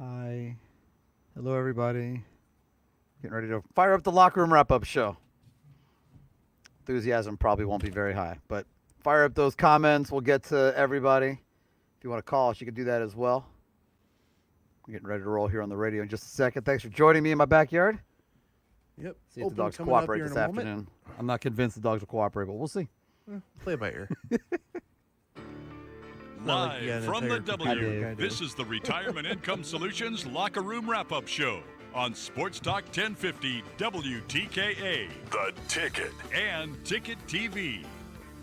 Hi. Hello, everybody. Getting ready to fire up the locker room wrap-up show. Enthusiasm probably won't be very high, but fire up those comments. We'll get to everybody. If you want to call us, you can do that as well. I'm getting ready to roll here on the radio in just a second. Thanks for joining me in my backyard. Yep. See if the dogs cooperate this afternoon. I'm not convinced the dogs will cooperate, but we'll see. Play it by ear. Live from the W, this is the Retirement Income Solutions Locker Room Wrap-Up Show on Sports Talk 1050 WTKA, The Ticket, and Ticket TV.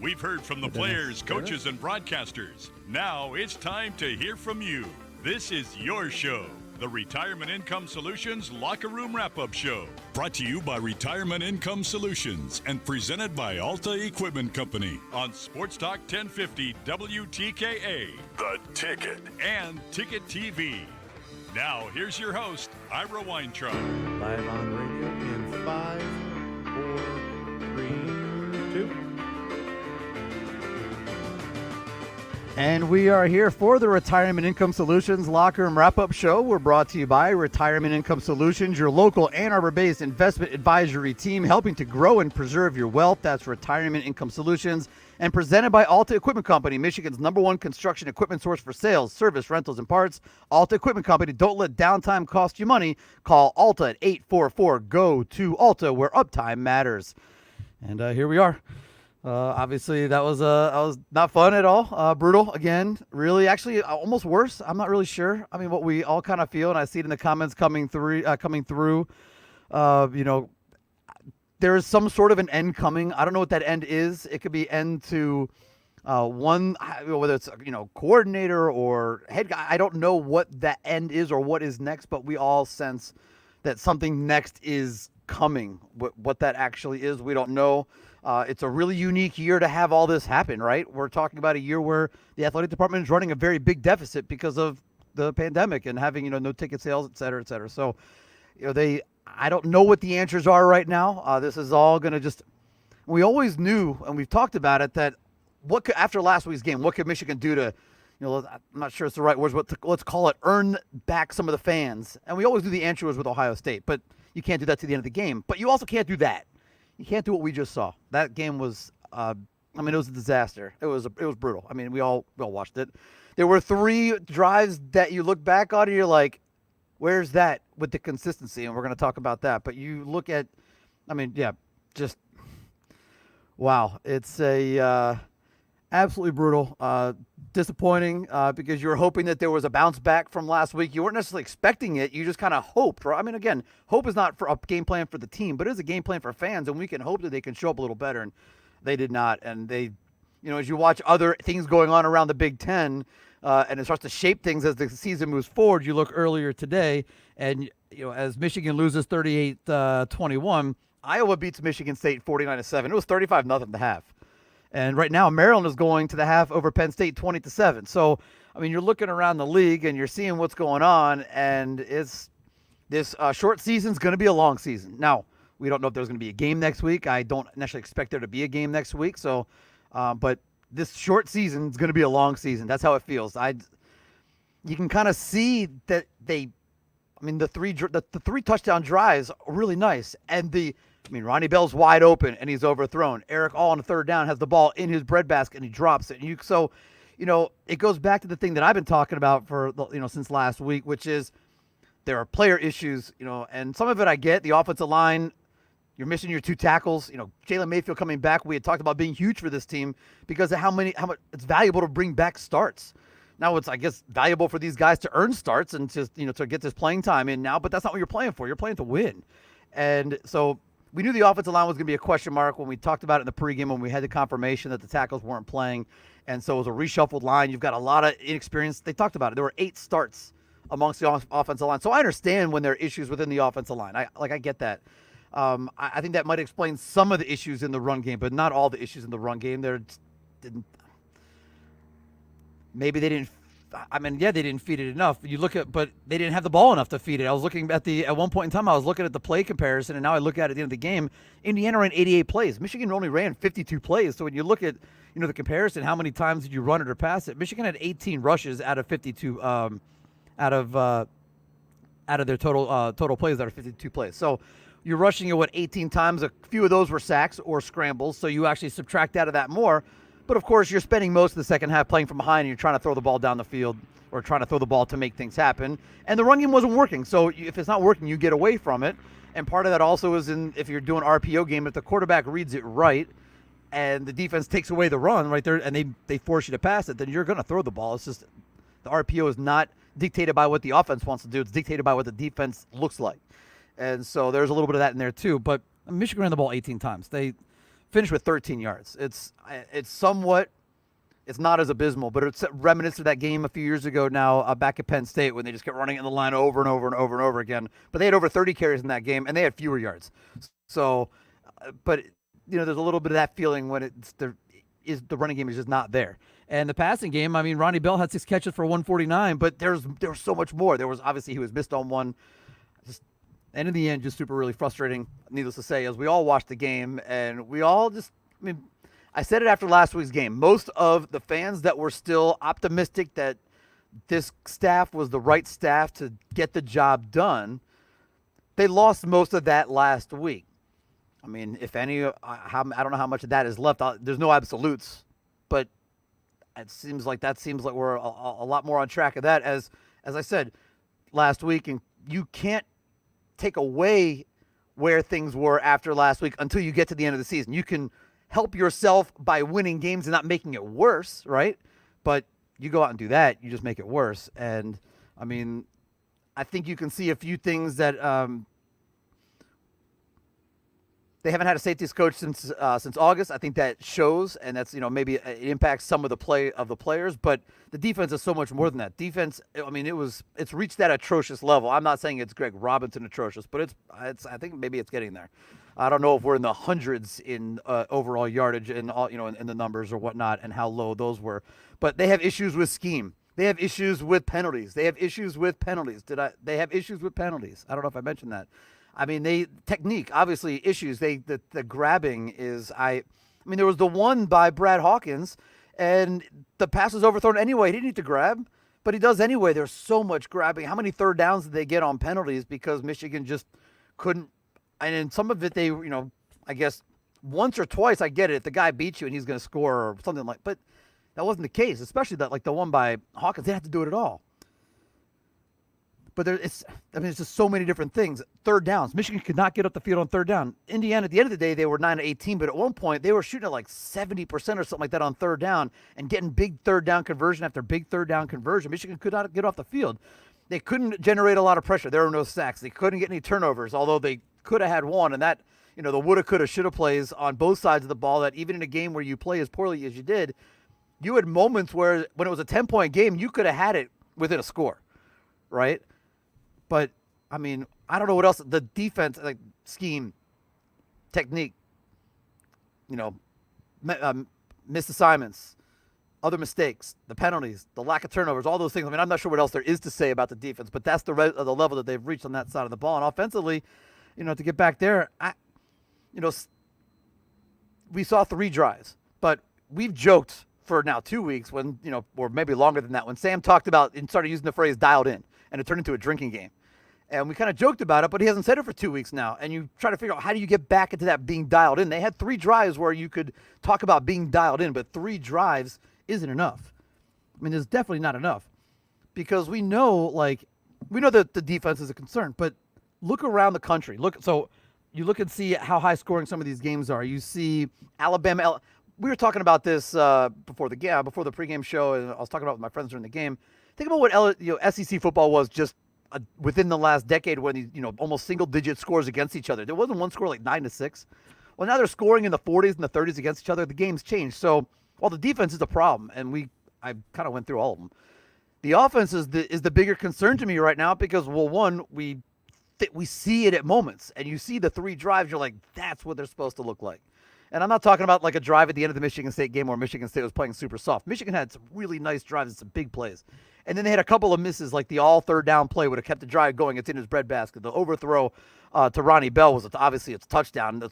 We've heard from the players, coaches, and broadcasters. Now it's time to hear from you. This is your show, the Retirement Income Solutions Locker Room Wrap-Up Show. Brought to you by Retirement Income Solutions and presented by Alta Equipment Company on Sports Talk 1050 WTKA, The Ticket, and Ticket TV. Now, here's your host, Ira Weintraub. Live on radio in 5, 4, 3, 2. And we are here for the Retirement Income Solutions Locker Room Wrap-Up Show. We're brought to you by Retirement Income Solutions, your local Ann Arbor-based investment advisory team helping to grow and preserve your wealth. That's Retirement Income Solutions. And presented by Alta Equipment Company, Michigan's #1 construction equipment source for sales, service, rentals, and parts. Alta Equipment Company, don't let downtime cost you money. Call Alta at 844-GO-TO-ALTA, where uptime matters. And here we are. Obviously, that was not fun at all. Brutal again. Really, actually, almost worse. I'm not really sure. I mean, what we all kind of feel, and I see it in the comments coming through. There is some sort of an end coming. I don't know what that end is. It could be end to one, whether it's coordinator or head guy. I don't know what that end is or what is next, but we all sense that something next is coming. What that actually is, we don't know. It's a really unique year to have all this happen, right? We're talking about a year where the athletic department is running a very big deficit because of the pandemic and having, no ticket sales, et cetera, et cetera. So, I don't know what the answers are right now. This is all going to we always knew, and we've talked about it, that after last week's game, what could Michigan do to, I'm not sure it's the right words, but let's call it earn back some of the fans. And we always knew the answer was with Ohio State, but you can't do that to the end of the game. But you also can't do that. You can't do what we just saw. That game was, it was a disaster. It was brutal. I mean, we all watched it. There were 3 drives that you look back on and you're like, where's that with the consistency? And we're going to talk about that. But you look at, just wow. It's absolutely brutal. Disappointing because you were hoping that there was a bounce back from last week. You weren't necessarily expecting it. You just kind of hoped. Right? I mean, again, hope is not for a game plan for the team, but it is a game plan for fans, and we can hope that they can show up a little better. And they did not. And they, as you watch other things going on around the Big Ten, and it starts to shape things as the season moves forward. You look earlier today, and as Michigan loses 38-21, Iowa beats Michigan State 49-7. It was 35-0 at the half. And right now, Maryland is going to the half over Penn State 20-7. So, I mean, you're looking around the league and you're seeing what's going on, and this short season is going to be a long season. Now, we don't know if there's going to be a game next week. I don't necessarily expect there to be a game next week. So, but this short season is going to be a long season. That's how it feels. You can kind of see that the 3 touchdown drives are really nice, and Ronnie Bell's wide open and he's overthrown. Eric All on the 3rd down has the ball in his breadbasket and he drops it. It goes back to the thing that I've been talking about for since last week, which is there are player issues, and some of it I get. The offensive line, you're missing your 2 tackles. Jalen Mayfield coming back, we had talked about being huge for this team because of how much it's valuable to bring back starts. Now it's, I guess, valuable for these guys to earn starts and to get this playing time in now, but that's not what you're playing for. You're playing to win. And so we knew the offensive line was going to be a question mark when we talked about it in the pregame when we had the confirmation that the tackles weren't playing. And so it was a reshuffled line. You've got a lot of inexperience. They talked about it. There were 8 starts amongst the offensive line. So I understand when there are issues within the offensive line. I get that. I think that might explain some of the issues in the run game, but not all the issues in the run game. Maybe they didn't. They didn't feed it enough. But they didn't have the ball enough to feed it. I was looking at one point in time, I was looking at the play comparison, and now I look at it at the end of the game. Indiana ran 88 plays. Michigan only ran 52 plays. So when you look at, the comparison, how many times did you run it or pass it? Michigan had 18 rushes out of 52, out of their total plays that are 52 plays. So you're rushing it 18 times. A few of those were sacks or scrambles. So you actually subtract out of that more. But of course, you're spending most of the second half playing from behind, and you're trying to throw the ball down the field or trying to throw the ball to make things happen. And the run game wasn't working. So if it's not working, you get away from it. And part of that also is if you're doing RPO game, if the quarterback reads it right and the defense takes away the run right there and they force you to pass it, then you're going to throw the ball. It's just the RPO is not dictated by what the offense wants to do. It's dictated by what the defense looks like. And so there's a little bit of that in there too. But Michigan ran the ball 18 times. They finished with 13 yards. It's somewhat, it's not as abysmal, but it's reminiscent of that game a few years ago now back at Penn State when they just kept running in the line over and over and over and over again. But they had over 30 carries in that game, and they had fewer yards. So, but, there's a little bit of that feeling when the running game is just not there. And the passing game, I mean, Ronnie Bell had 6 catches for 149, but there was so much more. There was obviously he was missed on one. And in the end, just super really frustrating, needless to say, as we all watched the game. And we all I said it after last week's game. Most of the fans that were still optimistic that this staff was the right staff to get the job done, they lost most of that last week. I mean, if any, I don't know how much of that is left. There's no absolutes, but it seems like we're a lot more on track of that. As I said last week, and you can't take away where things were after last week until you get to the end of the season. You can help yourself by winning games and not making it worse, right? But you go out and do that, you just make it worse. And I mean, I think you can see a few things that they haven't had a safeties coach since August. I think that shows, and that's maybe it impacts some of the play of the players. But the defense is so much more than that. Defense, I mean, it's reached that atrocious level. I'm not saying it's Greg Robinson atrocious, but it's I think maybe it's getting there. I don't know if we're in the hundreds in overall yardage and all in the numbers or whatnot, and how low those were. But they have issues with scheme. They have issues with penalties. They have issues with penalties. They have issues with penalties. I don't know if I mentioned that. I mean, technique, obviously issues. The grabbing is, I mean, there was the one by Brad Hawkins, and the pass was overthrown anyway. He didn't need to grab, but he does anyway. There's so much grabbing. How many third downs did they get on penalties because Michigan just couldn't? And in some of it, they, I guess once or twice, I get it. If the guy beats you and he's going to score or something but that wasn't the case, especially that, like the one by Hawkins, they had to do it at all. But it's just so many different things. Third downs. Michigan could not get up the field on third down. Indiana, at the end of the day, they were 9-18, but at one point they were shooting at like 70% or something like that on third down and getting big third down conversion after big third down conversion. Michigan could not get off the field. They couldn't generate a lot of pressure. There were no sacks. They couldn't get any turnovers, although they could have had one. And that, the woulda, coulda, shoulda plays on both sides of the ball, that even in a game where you play as poorly as you did, you had moments where when it was a 10-point game, you could have had it within a score, right? But, I mean, I don't know what else. The defense, like scheme, technique, missed assignments, other mistakes, the penalties, the lack of turnovers, all those things. I mean, I'm not sure what else there is to say about the defense, but that's the level that they've reached on that side of the ball. And offensively, to get back there, we saw 3 drives, but we've joked for now 2 weeks when, or maybe longer than that, when Sam talked about and started using the phrase dialed in, and it turned into a drinking game. And we kind of joked about it, but he hasn't said it for 2 weeks now. And you try to figure out, how do you get back into that being dialed in? They had 3 drives where you could talk about being dialed in, but 3 drives isn't enough. I mean, it's definitely not enough, because we know that the defense is a concern, but look around the country. So you look and see how high scoring some of these games are. You see Alabama. We were talking about this before the pregame show, and I was talking about it with my friends during the game. Think about what SEC football was just within the last decade, when almost single-digit scores against each other. There wasn't one score like 9-6. Well, now they're scoring in the 40s and the 30s against each other. The game's changed. So while the defense is a problem, and I kind of went through all of them, the offense is the bigger concern to me right now, because, well, one, we see it at moments, and you see the 3 drives, you're like, that's what they're supposed to look like. And I'm not talking about like a drive at the end of the Michigan State game where Michigan State was playing super soft. Michigan had some really nice drives and some big plays. And then they had a couple of misses, like the all third down play would have kept the drive going. It's in his breadbasket. The overthrow to Ronnie Bell was obviously it's a touchdown.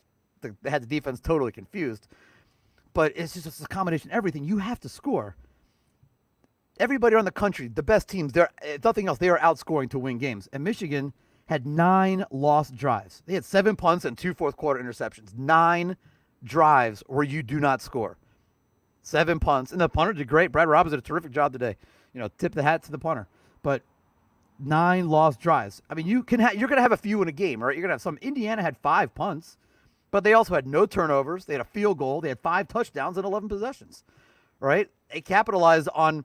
They had the defense totally confused. But it's just a combination of everything. You have to score. everybody around the country, the best teams, they're if nothing else, they are outscoring to win games. And Michigan had 9 lost drives. They had 7 punts and 2 fourth quarter interceptions. 9 drives where you do not score. 7 punts, and the punter did great. Brad Robbins did a terrific job today. Tip the hat to the punter. But 9 lost drives. I mean, you're going to have a few in a game, right? You're going to have some. Indiana had 5 punts, but they also had no turnovers. They had a field goal. They had 5 touchdowns and 11 possessions, right? They capitalized on.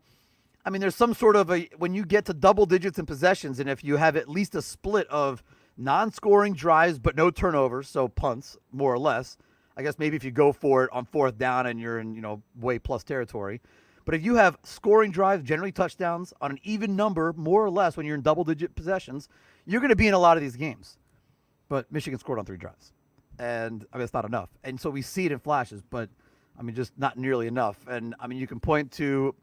I mean, there's some sort of when you get to double digits in possessions, and if you have at least a split of non-scoring drives but no turnovers, so punts more or less. I guess maybe if you go for it on 4th down and you're in way plus territory. But if you have scoring drives, generally touchdowns, on an even number, more or less, when you're in double-digit possessions, you're going to be in a lot of these games. But Michigan scored on 3 drives. And, I mean, it's not enough. And so we see it in flashes, but, I mean, just not nearly enough. And, I mean, you can point to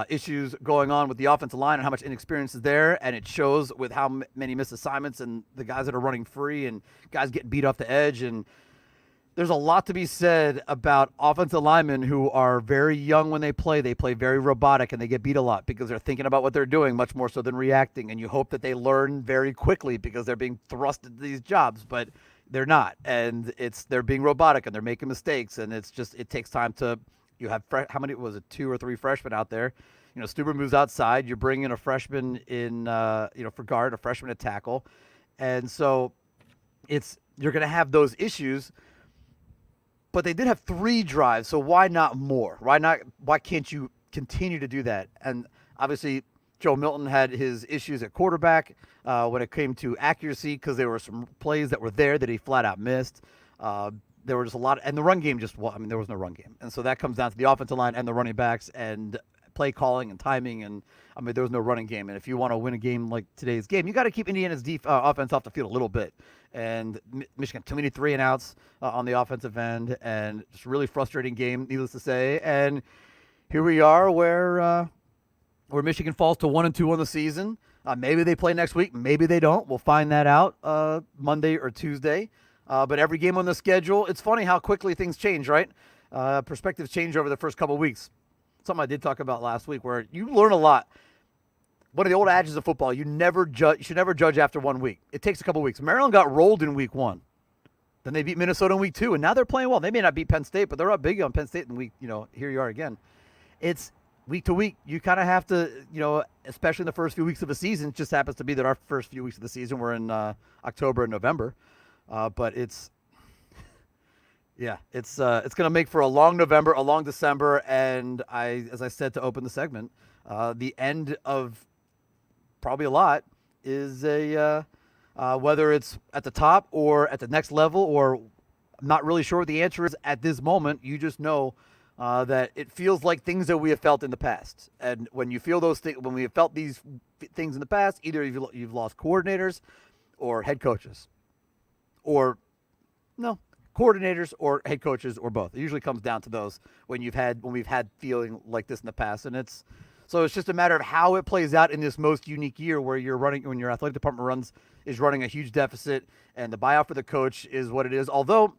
issues going on with the offensive line and how much inexperience is there, and it shows with how many missed assignments and the guys that are running free and guys getting beat off the edge. And there's a lot to be said about offensive linemen who are very young when they play. They play very robotic, and they get beat a lot because they're thinking about what they're doing much more so than reacting. And you hope that they learn very quickly because they're being thrust into these jobs, but they're not. And they're being robotic, and they're making mistakes. And it takes time to. You have how many was it? 2 or 3 freshmen out there. Stuber moves outside. You're bringing a freshman in, for guard, a freshman at tackle, and so you're going to have those issues. But they did have 3 drives, so why not more? Why can't you continue to do that? And obviously, Joe Milton had his issues at quarterback when it came to accuracy because there were some plays that were there that he flat out missed. There were just a lot, and the run game there was no run game. And so that comes down to the offensive line and the running backs and play calling and timing. And, I mean, there was no running game. And if you want to win a game like today's game, you got to keep Indiana's offense off the field a little bit. And Michigan, too many 3-and-outs on the offensive end, and just really frustrating game, needless to say. And here we are where Michigan falls to 1-2 on the season. Maybe they play next week. Maybe they don't. We'll find that out Monday or Tuesday. But every game on the schedule, it's funny how quickly things change, right? Perspectives change over the first couple of weeks. Something I did talk about last week where you learn a lot. One of the old adages of football, you should never judge after 1 week. It takes a couple of weeks. Maryland got rolled in week 1. Then they beat Minnesota in week 2, and now they're playing well. They may not beat Penn State, but they're up big on Penn State in week, here you are again. It's week to week. You kind of have to, especially in the first few weeks of the season. It just happens to be that our first few weeks of the season were in October and November. But it's going to make for a long November, a long December, and as I said to open the segment, the end of probably a lot is whether it's at the top or at the next level, or I'm not really sure what the answer is at this moment. You just know that it feels like things that we have felt in the past, and when you feel those things, when we have felt these things in the past, either you've lost coordinators or head coaches. Or, no, coordinators or head coaches or both. It usually comes down to those when we've had feeling like this in the past. And it's just a matter of how it plays out in this most unique year where when your athletic department is running a huge deficit and the buyout for the coach is what it is. Although,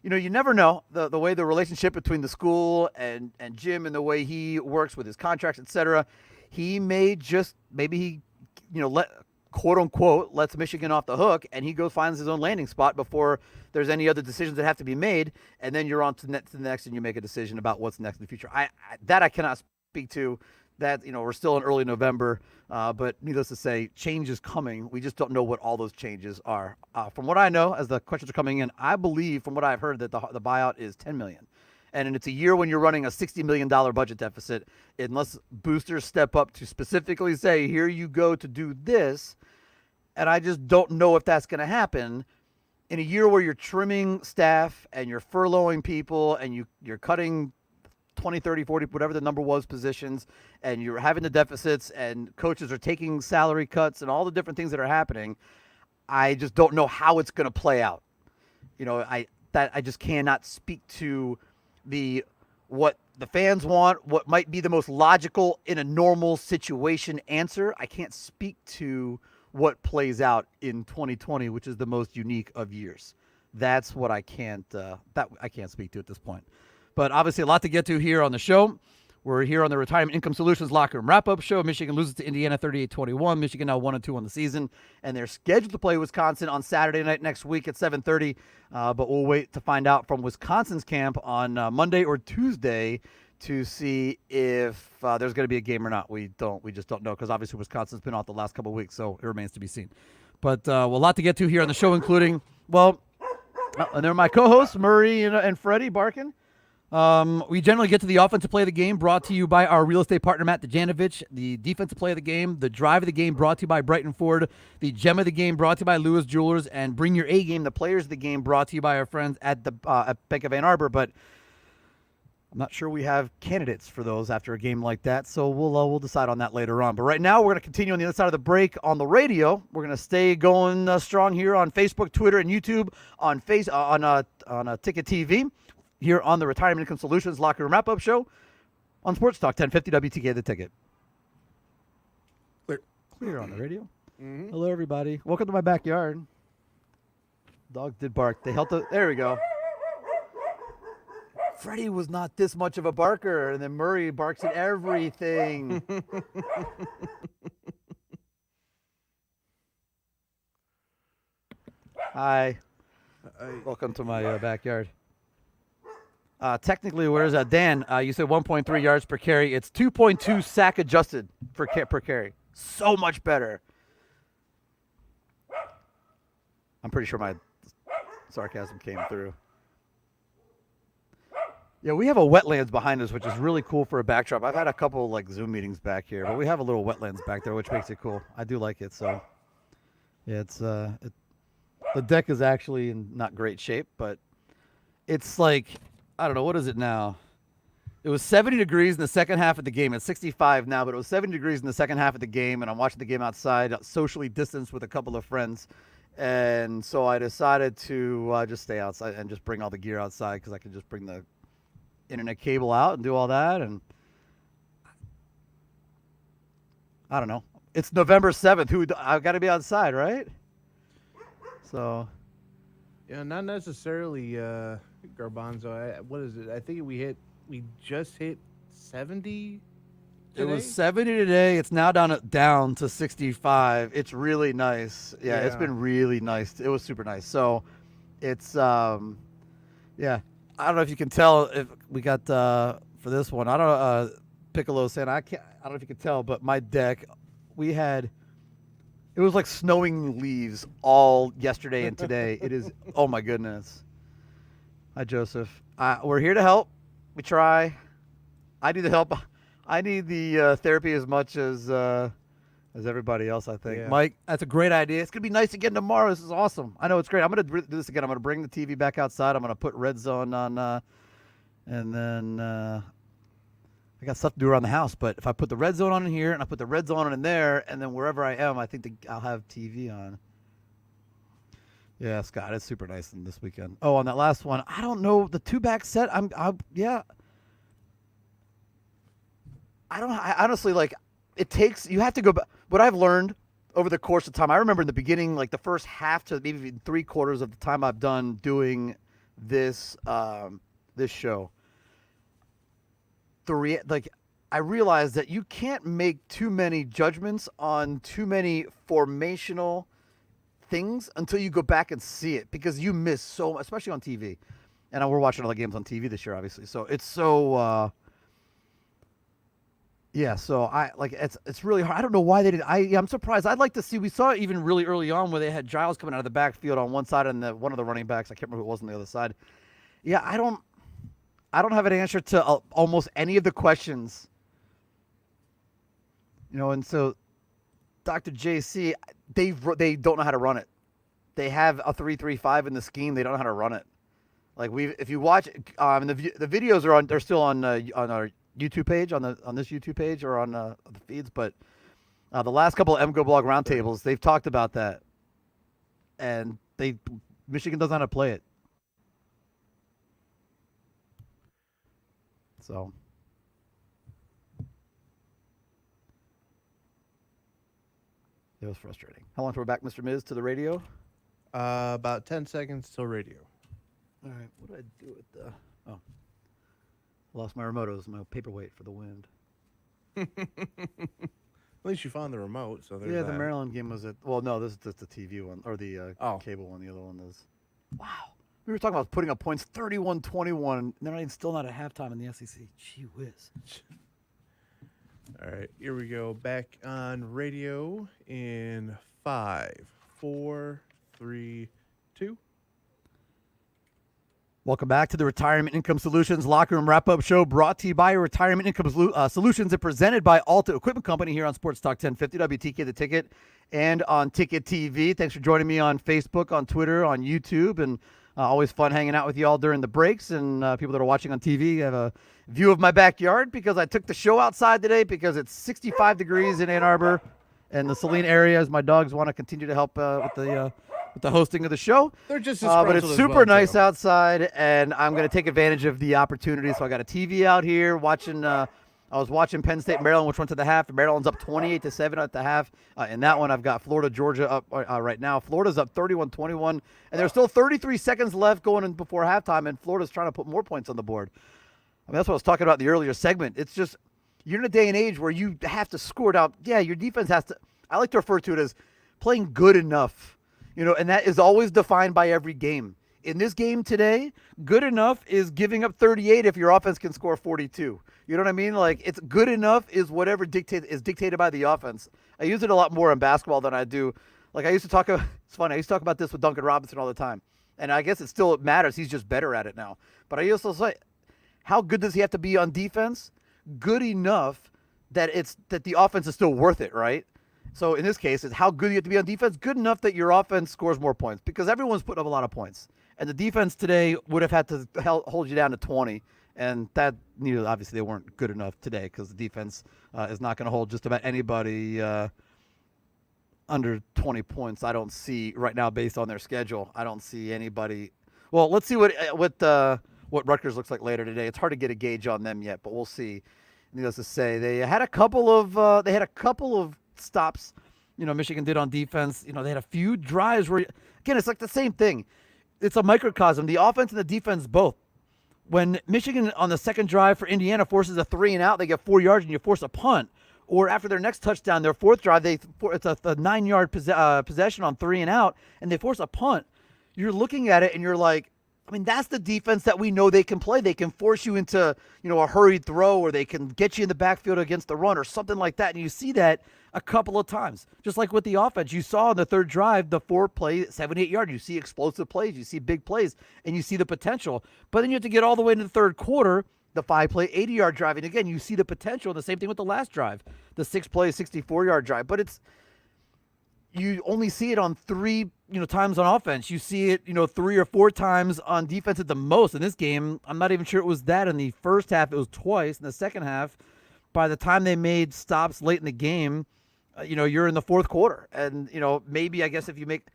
you never know the way the relationship between the school and Jim and the way he works with his contracts, et cetera. Maybe he quote unquote lets Michigan off the hook, and he finds his own landing spot before there's any other decisions that have to be made, and then you're on to the next, and you make a decision about what's next in the future. I cannot speak to that. We're still in early November, but needless to say, change is coming. We just don't know what all those changes are. From what I know, as the questions are coming in, I believe from what I've heard that the buyout is $10 million. And it's a year when you're running a $60 million budget deficit, unless boosters step up to specifically say, here you go to do this. And I just don't know if that's going to happen in a year where you're trimming staff and you're furloughing people and you're cutting 20, 30, 40, whatever the number was, positions, and you're having the deficits and coaches are taking salary cuts and all the different things that are happening. I just don't know how it's going to play out. I just cannot speak to what the fans want, what might be the most logical in a normal situation answer. I can't speak to what plays out in 2020, which is the most unique of years. That's what I can't speak to at this point. But obviously a lot to get to here on the show. We're here on the Retirement Income Solutions Locker Room Wrap-Up Show. Michigan loses to Indiana 38-21. Michigan now 1-2 on the season, and they're scheduled to play Wisconsin on Saturday night next week at 7:30. But we'll wait to find out from Wisconsin's camp on Monday or Tuesday to see if there's going to be a game or not. We just don't know, because obviously Wisconsin's been out the last couple of weeks, so it remains to be seen. But a lot to get to here on the show, including, and they're my co-hosts, Murray and Freddie barking. We generally get to the offensive play of the game, brought to you by our real estate partner, Matt Dejanovic. The defensive play of the game, the drive of the game, brought to you by Brighton Ford. The gem of the game, brought to you by Lewis Jewelers. And bring your A game, the players of the game, brought to you by our friends at the at Bank of Ann Arbor. But I'm not sure we have candidates for those after a game like that, so we'll decide on that later on. But right now, we're going to continue on the other side of the break on the radio. We're going to stay going strong here on Facebook, Twitter, and YouTube, on Ticket TV, here on the Retirement Income Solutions Locker Room Wrap-Up Show on Sports Talk 1050 WTK The Ticket. Clear on the radio. Mm-hmm. Hello, everybody. Welcome to my backyard. Dog did bark. They helped. There we go. Freddie was not this much of a barker, and then Murray barks at everything. Hi. Welcome to my backyard. Technically, where's that? Dan, you said 1.3 yards per carry. It's 2.2 sack adjusted per carry. So much better. I'm pretty sure my sarcasm came through. Yeah, we have a wetlands behind us, which is really cool for a backdrop. I've had a couple Zoom meetings back here, but we have a little wetlands back there, which makes it cool. I do like it. So, yeah, the deck is actually in not great shape, but it's like, I don't know, what is it now? It was 70 degrees in the second half of the game. It's 65 now, but it was 70 degrees in the second half of the game, and I'm watching the game outside, socially distanced with a couple of friends. And so I decided to just stay outside and just bring all the gear outside, because I could just bring the internet cable out and do all that. And I don't know. It's November 7th. I've got to be outside, right? So. Yeah, not necessarily Garbanzo. What is it? I think we just hit 70 today? It was 70 today. It's now down to 65. It's really nice. Yeah, it's been really nice. It was super nice. So it's yeah. I don't know if you can tell if we got for this one. I don't know. Piccolo saying I don't know if you can tell, but my deck, it was like snowing leaves all yesterday and today. It is. Oh my goodness. Hi, Joseph. We're here to help. We try. I need the help. I need the therapy as much as everybody else, I think. Yeah. Mike, that's a great idea. It's going to be nice again tomorrow. This is awesome. I know it's great. I'm going to do this again. I'm going to bring the TV back outside. I'm going to put Red Zone on, and then I got stuff to do around the house. But if I put the Red Zone on in here and I put the Red Zone on in there, and then wherever I am, I think I'll have TV on. Yeah, Scott, it's super nice this weekend. Oh, on that last one, I don't know. The two-back set, yeah. I honestly, it takes, you have to go back. What I've learned over the course of time, I remember in the beginning, the first half to maybe even 3/4 of the time I've done doing this this show, I realized that you can't make too many judgments on too many formational things until you go back and see it, because you miss so much, especially on TV. And we're watching all the games on TV this year, obviously. So it's so... yeah, so it's really hard. I don't know why they did. I'm surprised. I'd like to see. We saw it even really early on where they had Giles coming out of the backfield on one side and one of the running backs. I can't remember who it was on the other side. Yeah, I don't have an answer to almost any of the questions. And so Dr. JC, they don't know how to run it. They have a 3-3-5 in the scheme. They don't know how to run it. If you watch, and the videos are on. They're still on our YouTube page, on this YouTube page, or on the feeds, but the last couple of MGO Blog roundtables, they've talked about that, and Michigan doesn't know how to play it. So it was frustrating. How long till we're back, Mr. Miz, to the radio? About 10 seconds till radio. All right. What did I do with the? Oh. Lost my remote. It was my paperweight for the wind. At least you found the remote. So there's Yeah, that. the Maryland game was at. Well, no, this is just the TV one or the Oh. cable one. The other one is. Wow, we were talking about putting up points, 31-21, and they're still not at halftime in the SEC. Gee whiz. All right, here we go. Back on radio in 5, 4, 3, 2. Welcome back to the Retirement Income Solutions Locker Room Wrap-Up Show, brought to you by Retirement Income Solutions and presented by Alta Equipment Company here on Sports Talk 1050, WTK The Ticket, and on Ticket TV. Thanks for joining me on Facebook, on Twitter, on YouTube, and always fun hanging out with you all during the breaks. And people that are watching on TV have a view of my backyard because I took the show outside today because it's 65 degrees in Ann Arbor and the Saline area, as my dogs want to continue to help with the hosting of the show. They're just as but it's disgruntled as super well, nice too. outside, and I'm going to take advantage of the opportunity. So I got a TV out here watching. I was watching Penn State, Maryland, which went to the half. Maryland's up 28-7 at the half. In that one, I've got Florida, Georgia up right now. Florida's up 31-21, and there's still 33 seconds left going in before halftime, and Florida's trying to put more points on the board. I mean, that's what I was talking about in the earlier segment. It's just you're in a day and age where you have to score it out. Yeah, your defense has to. I like to refer to it as playing good enough. And that is always defined by every game. In this game today, good enough is giving up 38 if your offense can score 42. You know what I mean? Like, it's good enough is whatever is dictated by the offense. I use it a lot more in basketball than I do. Like, I used to talk about, it's funny, I used to talk about this with Duncan Robinson all the time. And I guess it still matters. He's just better at it now. But I also say, how good does he have to be on defense? Good enough that the offense is still worth it, right? So in this case, it's how good you have to be on defense. Good enough that your offense scores more points because everyone's putting up a lot of points. And the defense today would have had to hold you down to 20. And that, obviously they weren't good enough today because the defense is not going to hold just about anybody under 20 points. I don't see right now based on their schedule. I don't see anybody. Well, let's see what Rutgers looks like later today. It's hard to get a gauge on them yet, but we'll see. Needless to say, they had a couple of stops, Michigan did on defense. They had a few drives where, again, it's like the same thing. It's a microcosm. The offense and the defense both. When Michigan on the second drive for Indiana forces a 3 and out, they get 4 yards and you force a punt. Or after their next touchdown, their fourth drive, it's a 9-yard possession on 3 and out, and they force a punt. You're looking at it and you're like, I mean, that's the defense that we know they can play. They can force you into, a hurried throw, or they can get you in the backfield against the run or something like that. And you see that a couple of times. Just like with the offense, you saw in the third drive, the 4-play, 78 yard. You see explosive plays, you see big plays, and you see the potential. But then you have to get all the way into the third quarter, the 5-play, 80-yard drive. And again, you see the potential. And the same thing with the last drive, the 6-play, 64-yard drive. But you only see it on 3 times on offense. You see it 3 or 4 times on defense at the most. In this game, I'm not even sure it was that. In the first half, it was twice. In the second half, by the time they made stops late in the game, you're in the fourth quarter. And maybe, I guess, if you make,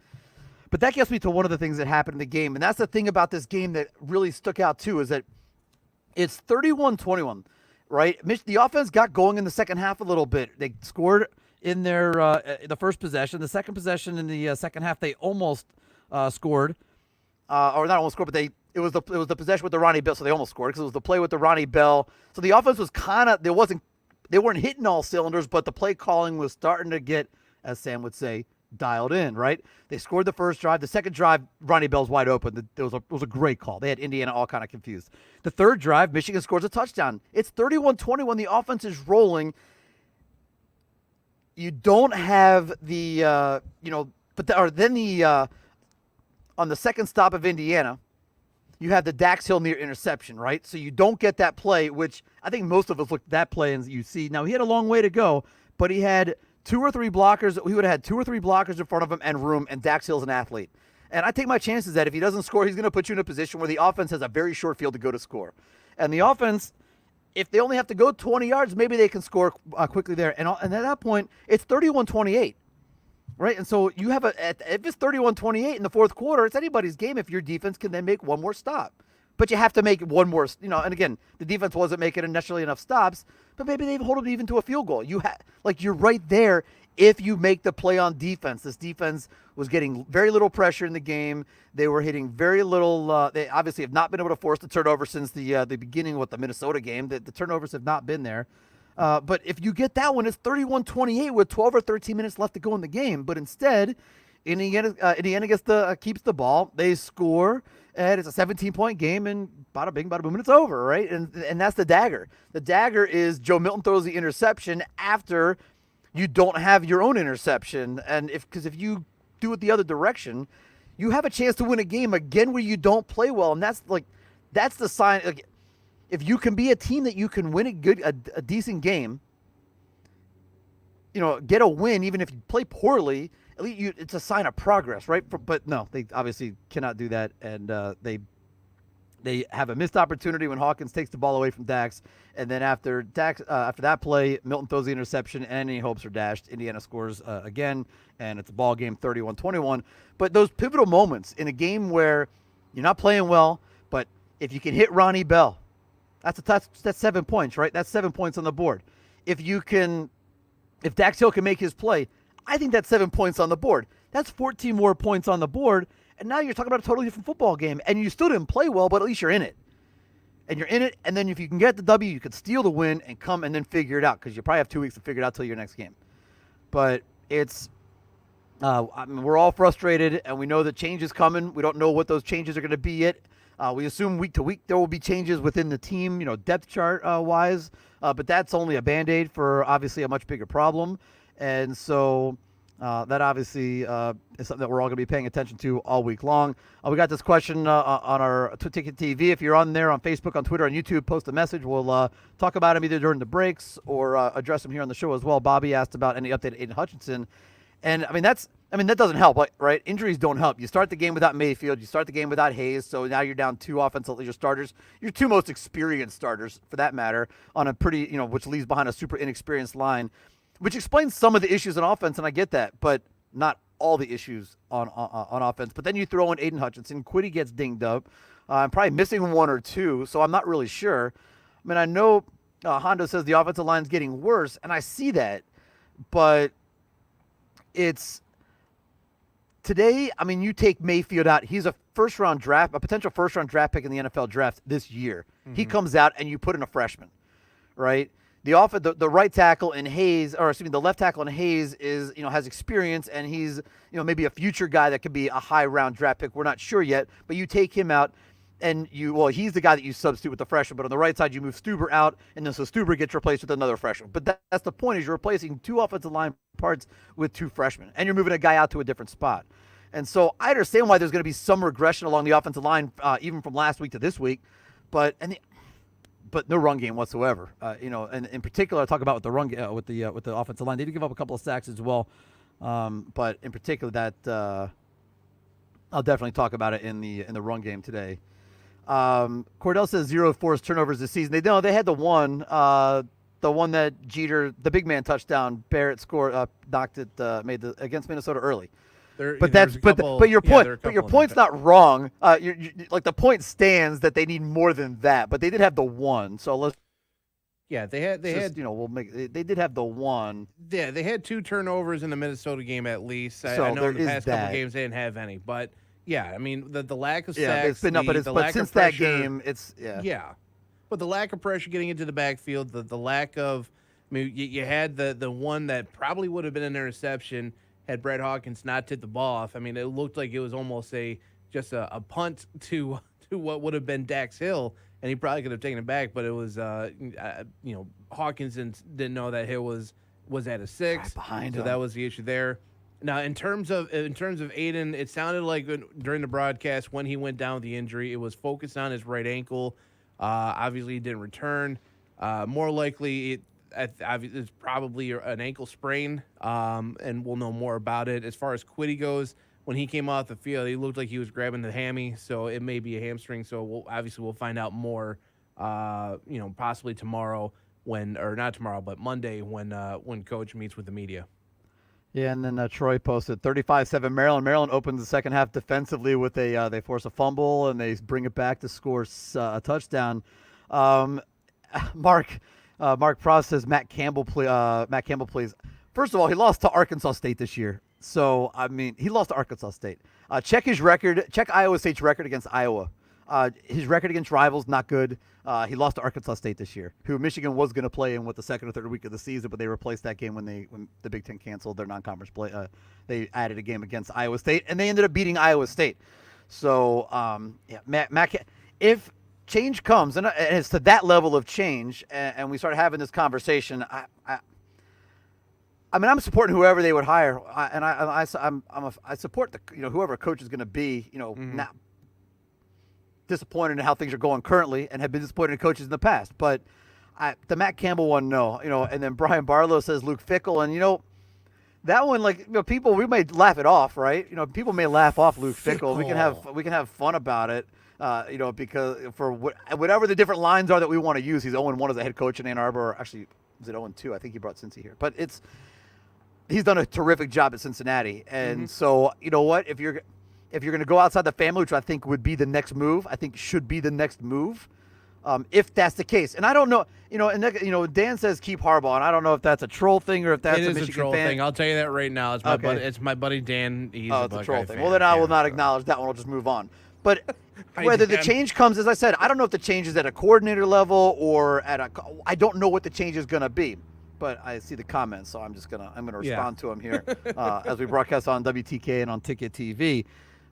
but that gets me to one of the things that happened in the game. And that's the thing about this game that really stuck out too, is that it's 31-21, right? The offense got going in the second half a little bit. They scored in their the first possession. The second possession in the second half, they almost scored, or not almost scored, but it was the possession with the Ronnie Bell, so they almost scored because it was the play with the Ronnie Bell. So the offense was they weren't hitting all cylinders, but the play calling was starting to get, as Sam would say, dialed in. Right? They scored the first drive. The second drive, Ronnie Bell's wide open. It was a great call. They had Indiana all kind of confused. The third drive, Michigan scores a touchdown. It's 31-20 the offense is rolling. You don't have the, on the second stop of Indiana, you have the Dax Hill near interception, right? So you don't get that play, which I think most of us looked at that play and you see. Now, he had a long way to go, but he had 2 or 3 blockers. He would have had 2 or 3 blockers in front of him and room, and Dax Hill's an athlete. And I take my chances that if he doesn't score, he's going to put you in a position where the offense has a very short field to go to score. And the offense, if they only have to go 20 yards, maybe they can score quickly there. And at that point, it's 31-28, right? And so you have if it's 31-28 in the fourth quarter, it's anybody's game if your defense can then make one more stop. But you have to make one more, and again, the defense wasn't making necessarily enough stops, but maybe they hold it even to a field goal. You're right there if you make the play on defense. This defense was getting very little pressure in the game. They were hitting very little. They obviously have not been able to force the turnover since the beginning with the Minnesota game. The turnovers have not been there. But if you get that one, it's 31-28 with 12 or 13 minutes left to go in the game. But instead, Indiana keeps the ball. They score, and it's a 17-point game, and bada bing, bada boom, and it's over, right? And that's the dagger. The dagger is Joe Milton throws the interception after you don't have your own interception. And because if you do it the other direction, you have a chance to win a game again where you don't play well. And that's the sign. Like, if you can be a team that you can win a decent game, get a win, even if you play poorly, at least it's a sign of progress, right? But no, they obviously cannot do that. And they have a missed opportunity when Hawkins takes the ball away from Dax. And then after that play, Milton throws the interception, and any hopes are dashed. Indiana scores again, and it's a ball game, 31-21. But those pivotal moments in a game where you're not playing well, but if you can hit Ronnie Bell, that's 7 points, right? That's 7 points on the board. If Dax Hill can make his play, I think that's 7 points on the board. That's 14 more points on the board, and now you're talking about a totally different football game. And you still didn't play well, but at least you're in it. And you're in it, and then if you can get the W, you could steal the win and come and then figure it out, because you probably have 2 weeks to figure it out till your next game. But it's we're all frustrated, and we know that change is coming. We don't know what those changes are going to be yet. We assume week to week there will be changes within the team, depth chart wise. But that's only a Band-Aid for obviously a much bigger problem. And so that obviously is something that we're all going to be paying attention to all week long. We got this question on our Ticket TV. If you're on there on Facebook, on Twitter, on YouTube, post a message. We'll talk about them either during the breaks or address them here on the show as well. Bobby asked about any update Aiden Hutchinson. And that doesn't help, right? Injuries don't help. You start the game without Mayfield. You start the game without Hayes. So now you're down 2 your starters, your 2 most experienced starters, for that matter, on a pretty, which leaves behind a super inexperienced line, which explains some of the issues on offense, and I get that, but not all the issues on offense. But then you throw in Aiden Hutchinson. Quiddy gets dinged up. I'm probably missing 1 or 2, so I'm not really sure. I mean, I know Hondo says the offensive line's getting worse, and I see that, but it's today. I mean, you take Mayfield out. He's a potential first-round draft pick in the NFL draft this year. Mm-hmm. He comes out, and you put in a freshman, right? The right tackle in Hayes, the left tackle in Hayes is, has experience, and he's, maybe a future guy that could be a high-round draft pick. We're not sure yet, but you take him out, and he's the guy that you substitute with the freshman. But on the right side, you move Stuber out, and then so Stuber gets replaced with another freshman. But that's the point, is you're replacing 2 offensive line parts with 2 freshmen, and you're moving a guy out to a different spot. And so I understand why there's going to be some regression along the offensive line, even from last week to this week, but no run game whatsoever. And in particular, I talk about with the run with the offensive line. They did give up a couple of sacks as well, but in particular that I'll definitely talk about it in the run game today. Cordell says 0 forced turnovers this season. They had the one that Jeter, the big man touchdown, Barrett scored, knocked it, against Minnesota early. Your point's not wrong. The point stands that they need more than that, but they did have the one. So let's. Yeah, they had. They did have the one. Yeah, they had 2 turnovers in the Minnesota game at least. I know in the past couple games they didn't have any, but yeah, I mean the lack of sacks. Yeah, it's been up, but since that game, it's Yeah, but the lack of pressure getting into the backfield, the lack of. I mean, you had the one that probably would have been an interception had Brett Hawkins not tipped the ball off. I mean, it looked like it was almost just a punt to what would have been Dax Hill, and he probably could have taken it back, but it was Hawkins didn't know that Hill was at a 6 right behind him. him. That was the issue there. Now, in terms of Aiden, it sounded like during the broadcast when he went down with the injury, it was focused on his right ankle. Obviously, he didn't return. More likely, it's probably an ankle sprain, and we'll know more about it. As far as Quiddy goes, when he came off the field, he looked like he was grabbing the hammy, so it may be a hamstring. So we'll find out more, possibly tomorrow not tomorrow, but Monday when Coach meets with the media. Yeah, and then Troy posted 35-7 Maryland. Maryland opens the second half defensively with they force a fumble and they bring it back to score a touchdown. Mark Prost says Matt Campbell, please. First of all, he lost to Arkansas State this year. So, I mean, he lost to Arkansas State. Check his record. Check Iowa State's record against Iowa. His record against rivals, not good. He lost to Arkansas State this year, who Michigan was going to play in with the second or third week of the season, but they replaced that game when the Big Ten canceled their non-conference play. They added a game against Iowa State, and they ended up beating Iowa State. So, Matt, if change comes, and it's to that level of change, and we start having this conversation, I mean, I'm supporting whoever they would hire, I support whoever a coach is going to be. Not disappointed in how things are going currently, and have been disappointed in coaches in the past. But the Matt Campbell one, no. And then Brian Barlow says Luke Fickell, and that one, people, we may laugh it off, right? People may laugh off Luke Fickell. We can have fun about it, because for whatever the different lines are that we want to use, he's 0-1 as a head coach in Ann Arbor. Or actually, was it 0-2? I think he brought Cincy here, but he's done a terrific job at Cincinnati. And so, you know what? If you're going to go outside the family, which I think would be the next move, I think should be the next move, if that's the case. And I don't know, and Dan says keep Harbaugh, and I don't know if that's a troll thing or if that's a Michigan troll fan thing. I'll tell you that right now. It's my buddy Dan. He's it's a troll thing. fan. Well, then I will not acknowledge that one. I'll just move on. But whether the change comes, as I said, I don't know if the change is at a coordinator level or I don't know what the change is going to be. But I see the comments, so I'm gonna respond to them here as we broadcast on WTK and on Ticket TV.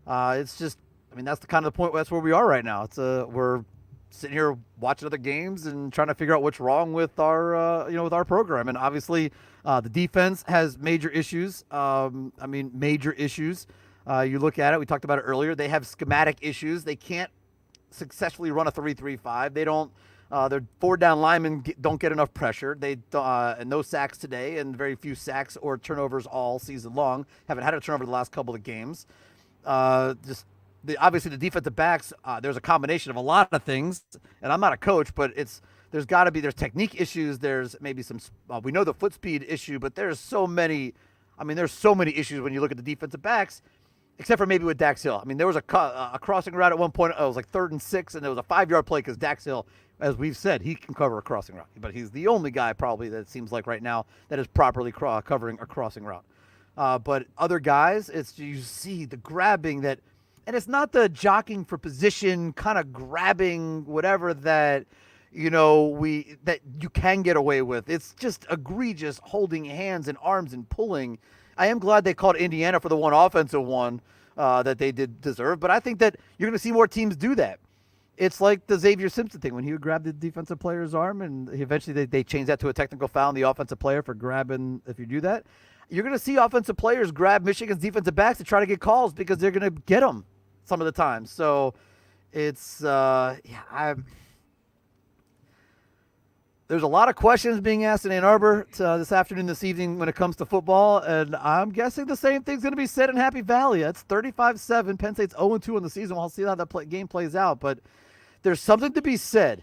It's just, I mean, that's the kind of the point. That's where we are right now. We're sitting here watching other games and trying to figure out what's wrong with our program. And obviously, the defense has major issues. Major issues. You look at it. We talked about it earlier. They have schematic issues. They can't successfully run a 3-3-5. They don't. Their forward-down linemen don't get enough pressure. And no sacks today, and very few sacks or turnovers all season long. Haven't had a turnover the last couple of games. Obviously the defensive backs. There's a combination of a lot of things, and I'm not a coach, but there's technique issues. There's maybe some. We know the foot speed issue, but there's so many. There's so many issues when you look at the defensive backs. Except for maybe with Dax Hill. I mean, there was a crossing route at one point. It was like 3rd and 6, and there was a 5-yard play because Dax Hill, as we've said, he can cover a crossing route. But he's the only guy probably that it seems like right now that is properly covering a crossing route. But other guys, you see the grabbing that, and it's not the jockeying for position, kind of grabbing whatever that that you can get away with. It's just egregious holding hands and arms and pulling. I am glad they called Indiana for the one offensive one that they did deserve, but I think that you're going to see more teams do that. It's like the Xavier Simpson thing when he would grab the defensive player's arm, and eventually they changed that to a technical foul on the offensive player for grabbing. If you do that, you're going to see offensive players grab Michigan's defensive backs to try to get calls because they're going to get them some of the time. So it's there's a lot of questions being asked in Ann Arbor this afternoon, this evening when it comes to football, and I'm guessing the same thing's going to be said in Happy Valley. It's 35-7. Penn State's 0-2 in the season. We'll see how that game plays out, but there's something to be said,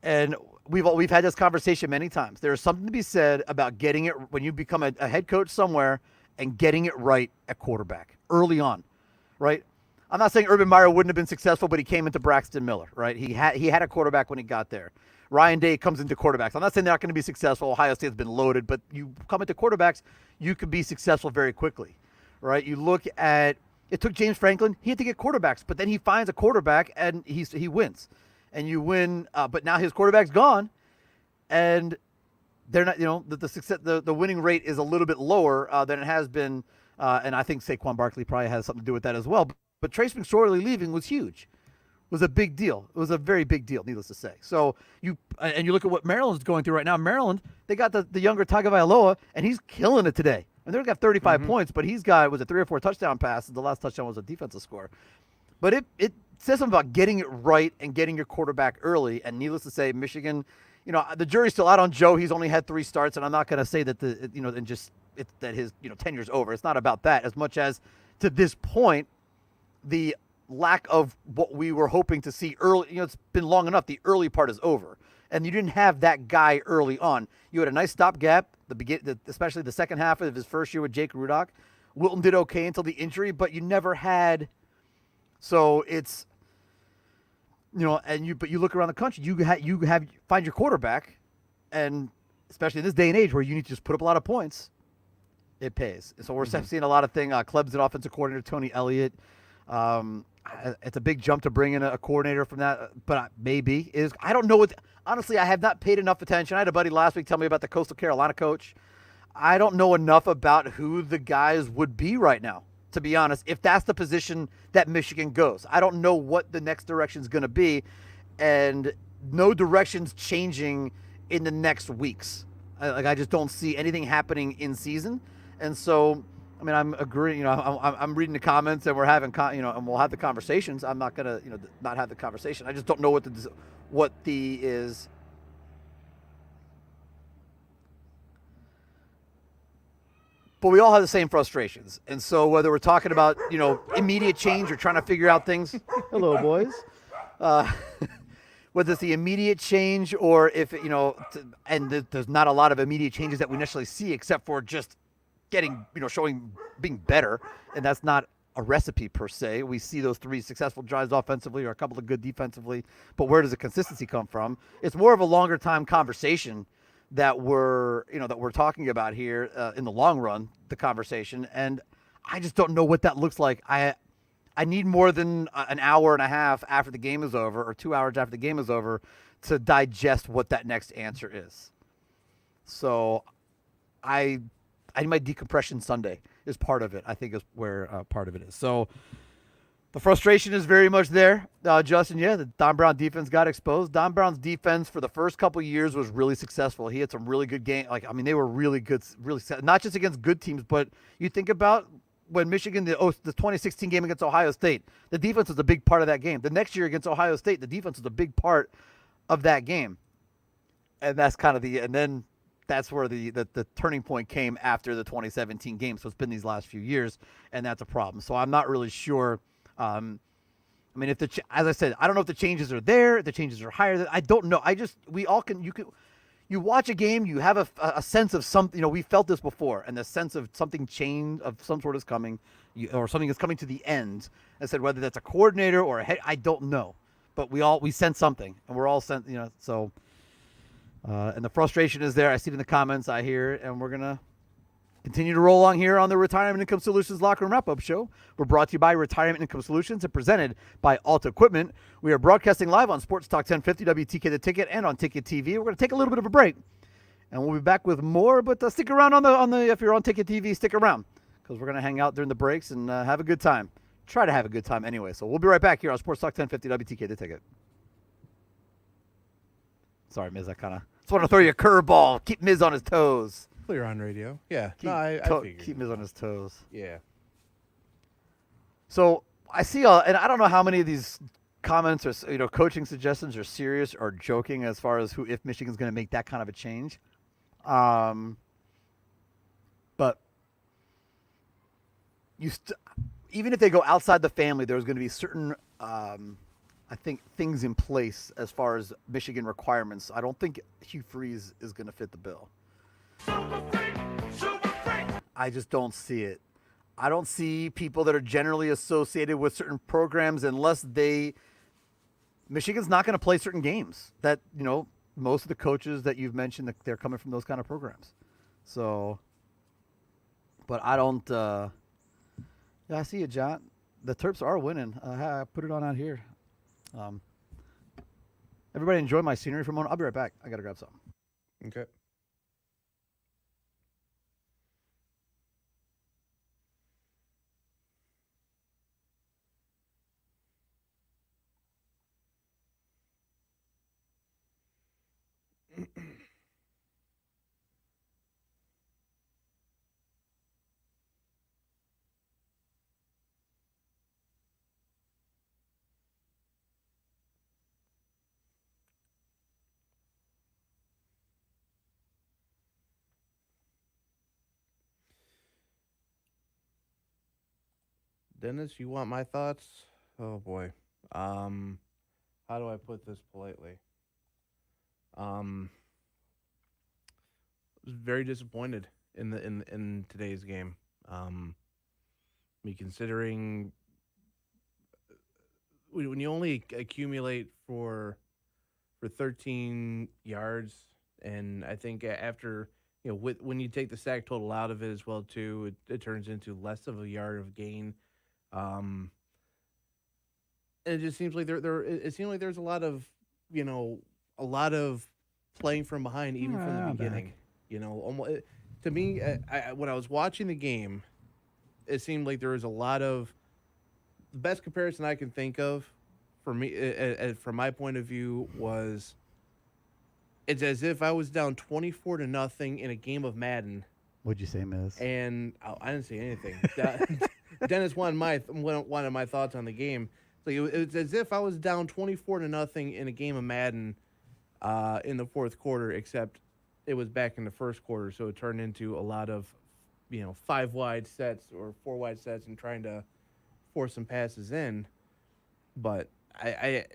and we've had this conversation many times. There's something to be said about getting it when you become a head coach somewhere and getting it right at quarterback early on, right? I'm not saying Urban Meyer wouldn't have been successful, but he came into Braxton Miller, right? He had a quarterback when he got there. Ryan Day comes into quarterbacks. I'm not saying they're not going to be successful. Ohio State's been loaded, but you come into quarterbacks, you can be successful very quickly, right? You look at it took James Franklin. He had to get quarterbacks, but then he finds a quarterback and he wins, and you win. But now his quarterback's gone, and they're not. The success, the winning rate is a little bit lower than it has been, and I think Saquon Barkley probably has something to do with that as well. But Trace McSorley leaving was huge. Was a big deal. It was a very big deal, needless to say. So you look at what Maryland's going through right now. Maryland, they got the younger Tagovailoa, and he's killing it today. And they've got 35 points, but he's got 3 or 4 touchdown passes. The last touchdown was a defensive score. But it says something about getting it right and getting your quarterback early. And needless to say, Michigan, the jury's still out on Joe. He's only had 3 starts, and I'm not going to say that that his tenure's over. It's not about that as much as to this point, the lack of what we were hoping to see early. It's been long enough. The early part is over, and you didn't have that guy early on. You had a nice stopgap, especially the second half of his first year with Jake Rudock. Wilton did okay until the injury, but you never had. So it's, but you look around the country, you find your quarterback, and especially in this day and age where you need to just put up a lot of points, It pays. So we're seeing a lot of things. Clemson offensive coordinator Tony Elliott. It's a big jump to bring in a coordinator from that, but maybe is. I don't know what. Honestly, I have not paid enough attention. I had a buddy last week tell me about the Coastal Carolina coach. I don't know enough about who the guys would be right now, to be honest, if that's the position that Michigan goes. I don't know what the next direction is going to be, and no direction's changing in the next weeks. I just don't see anything happening in season, and so I mean I'm agreeing. I'm reading the comments and we're having and we'll have the conversations. I'm not gonna not have the conversation. I just don't know what the is. But we all have the same frustrations. And so whether we're talking about, immediate change or trying to figure out things, hello, boys, whether it's the immediate change or if, and there's not a lot of immediate changes that we necessarily see except for just getting, showing being better. And that's not a recipe per se. We see those 3 successful drives offensively or a couple of good defensively. But where does the consistency come from? It's more of a longer time conversation that we're talking about here in the long run, the conversation, and I just don't know what that looks like. I need more than an hour and a half after the game is over, or 2 hours after the game is over, to digest what that next answer is. So, I need my decompression Sunday is part of it. I think is where part of it is. So. The frustration is very much there, Justin. Yeah, the Don Brown defense got exposed. Don Brown's defense for the first couple of years was really successful. He had some really good games. They were really good, not just against good teams, but you think about when Michigan, the 2016 game against Ohio State, the defense was a big part of that game. The next year against Ohio State, the defense was a big part of that game. And that's kind of and then that's where the turning point came after the 2017 game. So it's been these last few years, and that's a problem. So I'm not really sure. I mean, as I said, I don't know if the changes are there, if the changes are higher. I don't know. You watch a game, you have a sense of something. We felt this before, and the sense of something change of some sort is coming, or something is coming to the end. I said whether that's a coordinator or a head, I don't know, but we sense something, and we're all sent. So, and the frustration is there. I see it in the comments. I hear it, and we're gonna continue to roll along here on the Retirement Income Solutions Locker Room Wrap-Up Show. We're brought to you by Retirement Income Solutions and presented by Alta Equipment. We are broadcasting live on Sports Talk 1050 WTK The Ticket and on Ticket TV. We're going to take a little bit of a break, and we'll be back with more. But stick around on the if you're on Ticket TV, stick around because we're going to hang out during the breaks and have a good time. Try to have a good time anyway. So we'll be right back here on Sports Talk 1050 WTK The Ticket. Sorry, Miz. I just want to throw you a curveball. Keep Miz on his toes. Clear on radio. Yeah. I figured. Keep Miz on his toes. Yeah. So I see, and I don't know how many of these comments or coaching suggestions are serious or joking as far as if Michigan's going to make that kind of a change. But even if they go outside the family, there's going to be certain, I think, things in place as far as Michigan requirements. I don't think Hugh Freeze is going to fit the bill. I just don't see it. I don't see people that are generally associated with certain programs unless Michigan's not going to play certain games that, most of the coaches that you've mentioned, they're coming from those kind of programs. So, but I don't, yeah, I see you, John. The Terps are winning. I put it on out here. Everybody enjoy my scenery for a moment. I'll be right back. I got to grab something. Okay. Dennis, you want my thoughts? Oh boy. How do I put this politely? Was very disappointed in today's game. Considering when you only accumulate for 13 yards, and I think after when you take the sack total out of it as well too, it turns into less of a yard of gain. Um, and it just seems like it seems like there's a lot of a lot of playing from behind even from the I'm beginning. back. Almost to me, when I was watching the game, it seemed like there was a lot of the best comparison I can think of for me, from my point of view, was it's as if I was down 24-0 in a game of Madden, What'd you say, Miz? and I didn't say anything. Dennis wanted my thoughts on the game. So it's as if I was down 24-0 in a game of Madden in the fourth quarter, except it was back in the first quarter, so it turned into a lot of 5 wide sets or 4 wide sets and trying to force some passes in. But I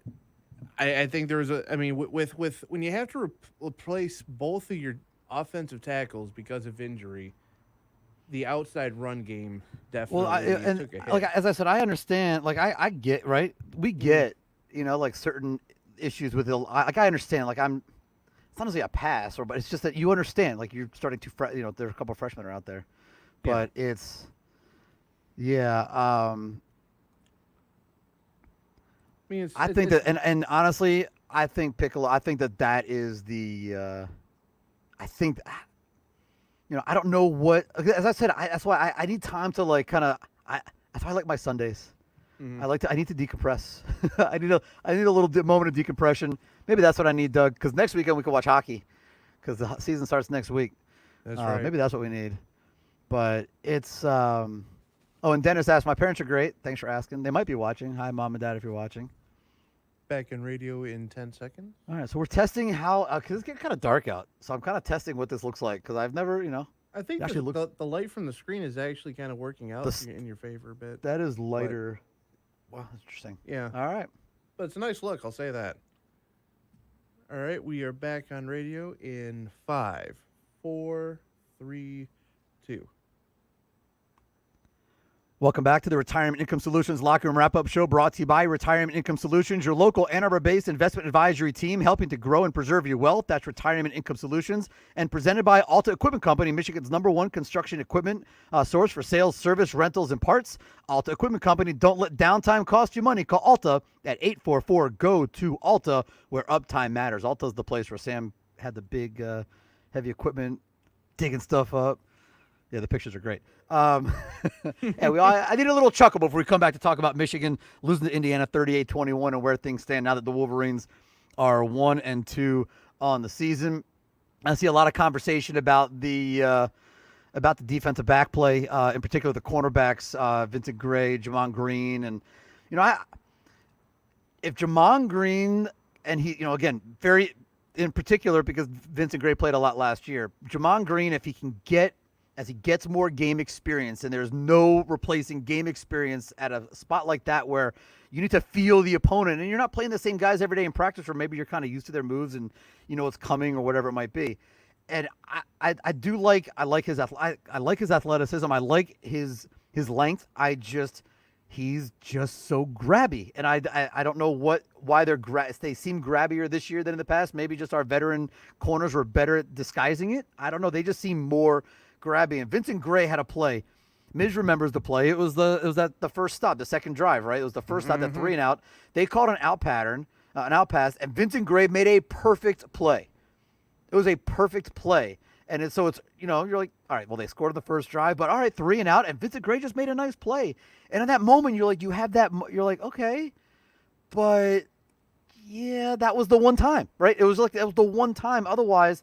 think there's with when you have to replace both of your offensive tackles because of injury, the outside run game definitely took a hit. Like as I said, I understand. Like I get right. We get like certain issues with it. Like I understand. Like it's not necessarily a pass but it's just that you understand. Like you're starting to there's a couple of freshmen are out there, but it's I think that and honestly, I think Piccolo. I think that is the. I think. I don't know what. As I said, that's why I need time to like kind of. That's why I like my Sundays. Mm-hmm. I need to decompress. I need a little moment of decompression. Maybe that's what I need, Doug. Because next weekend we can watch hockey. Because the season starts next week. That's right. Maybe that's what we need. But it's. Oh, and Dennis asked, my parents are great. Thanks for asking. They might be watching. Hi, Mom and Dad, if you're watching. Back in radio in 10 seconds. All right, so we're testing how, because it's getting kind of dark out. So I'm kind of testing what this looks like, because I've never, I think the light from the screen is actually kind of working out in your favor a bit. That is lighter. Wow, that's interesting. Yeah. All right. But it's a nice look, I'll say that. All right, we are back on radio in 5, 4, 3, 2. Welcome back to the Retirement Income Solutions Locker Room Wrap-Up Show, brought to you by Retirement Income Solutions, your local Ann Arbor-based investment advisory team helping to grow and preserve your wealth. That's Retirement Income Solutions, and presented by Alta Equipment Company, Michigan's #1 construction equipment source for sales, service, rentals, and parts. Alta Equipment Company, don't let downtime cost you money. Call Alta at 844-GO-TO-ALTA, where uptime matters. Alta's the place where Sam had the big heavy equipment, digging stuff up. Yeah, the pictures are great. I need a little chuckle before we come back to talk about Michigan losing to Indiana 38-21 and where things stand now that the Wolverines are 1-2 on the season. I see a lot of conversation about the defensive back play, in particular the cornerbacks, Vincent Gray, Jamon Green, and if Jamon Green and he, again, very in particular because Vincent Gray played a lot last year. Jamon Green, if he can get as he gets more game experience, and there's no replacing game experience at a spot like that where you need to feel the opponent, and you're not playing the same guys every day in practice, or maybe you're kind of used to their moves and what's coming or whatever it might be. And I like his athleticism. I like his length. He's just so grabby, and I don't know why they seem grabbier this year than in the past. Maybe just our veteran corners were better at disguising it. I don't know. They just seem more grabby. And Vincent Gray had a play. Miz remembers the play. It was the first stop, the second drive, right? It was the first stop, that 3 and out. They called an out pattern, an out pass, and Vincent Gray made a perfect play. It was a perfect play. And it's you're like, all right, well, they scored on the first drive, but all right, 3 and out, and Vincent Gray just made a nice play. And in that moment, you're like, okay, but yeah, that was the one time, right? It was like, that was the one time. Otherwise,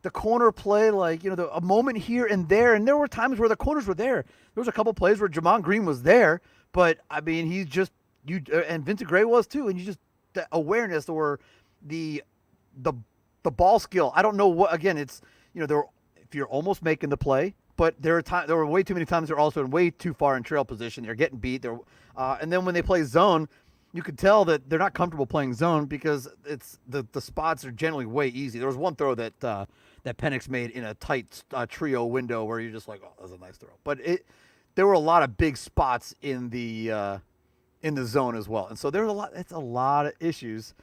the corner play, a moment here and there were times where the corners were there. There was a couple plays where Jamon Green was there, but I mean, he's just, and Vincent Gray was too, and you just, the awareness or the ball skill. I don't know what, again, it's, if you're almost making the play, but there were way too many times they're also in way too far in trail position. They're getting beat. And then when they play zone, you could tell that they're not comfortable playing zone because it's the spots are generally way easy. There was one throw that Penix made in a tight trio window where you're just like, oh, that was a nice throw. But there were a lot of big spots in the zone as well, and so there's a lot. It's a lot of issues.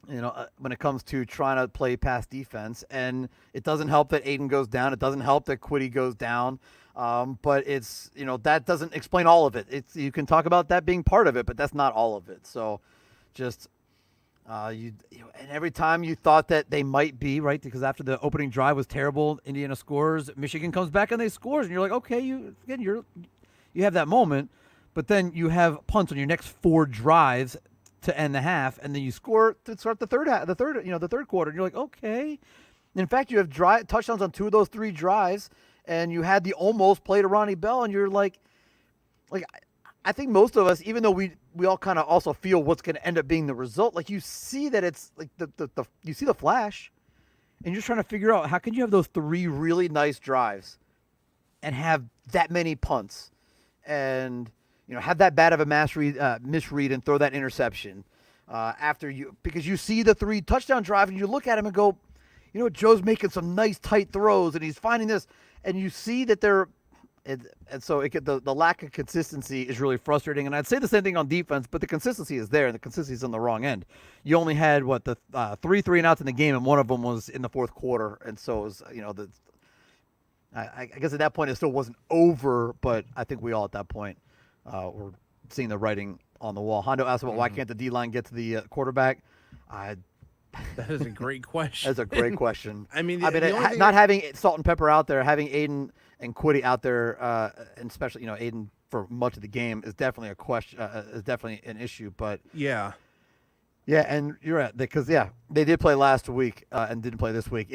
when it comes to trying to play pass defense. And it doesn't help that Aiden goes down. It doesn't help that Quiddy goes down. But it's, that doesn't explain all of it. You can talk about that being part of it, but that's not all of it. So just and every time you thought that they might be, right, because after the opening drive was terrible, Indiana scores, Michigan comes back and they scores, and you're like, okay, you have that moment, but then you have punts on your next 4 drives to end the half, and then you score to start the third quarter, and you're like, okay. In fact, you have touchdowns on 2 of those 3 drives, and you had the almost play to Ronnie Bell, and you're like I think most of us, even though we all kind of also feel what's going to end up being the result, like you see that it's like you see the flash, and you're trying to figure out how can you have those 3 really nice drives and have that many punts and have that bad of a misread and throw that interception because you see the 3 touchdown drive and you look at him and go, Joe's making some nice tight throws and he's finding this, and you see that they're and so the lack of consistency is really frustrating. And I'd say the same thing on defense, but the consistency is there, and the consistency is on the wrong end. You only had the 3 and outs in the game, and one of them was in the fourth quarter, and so it was I guess at that point it still wasn't over, but I think we all at that point were seeing the writing on the wall. Hondo asked about why can't the D-line get to the quarterback. That is a great question. That's a great question. Not having Salt and Pepper out there, having Aiden and Quiddy out there, and especially Aiden for much of the game is definitely a question. Is definitely an issue. But yeah, and you're right because they did play last week and didn't play this week.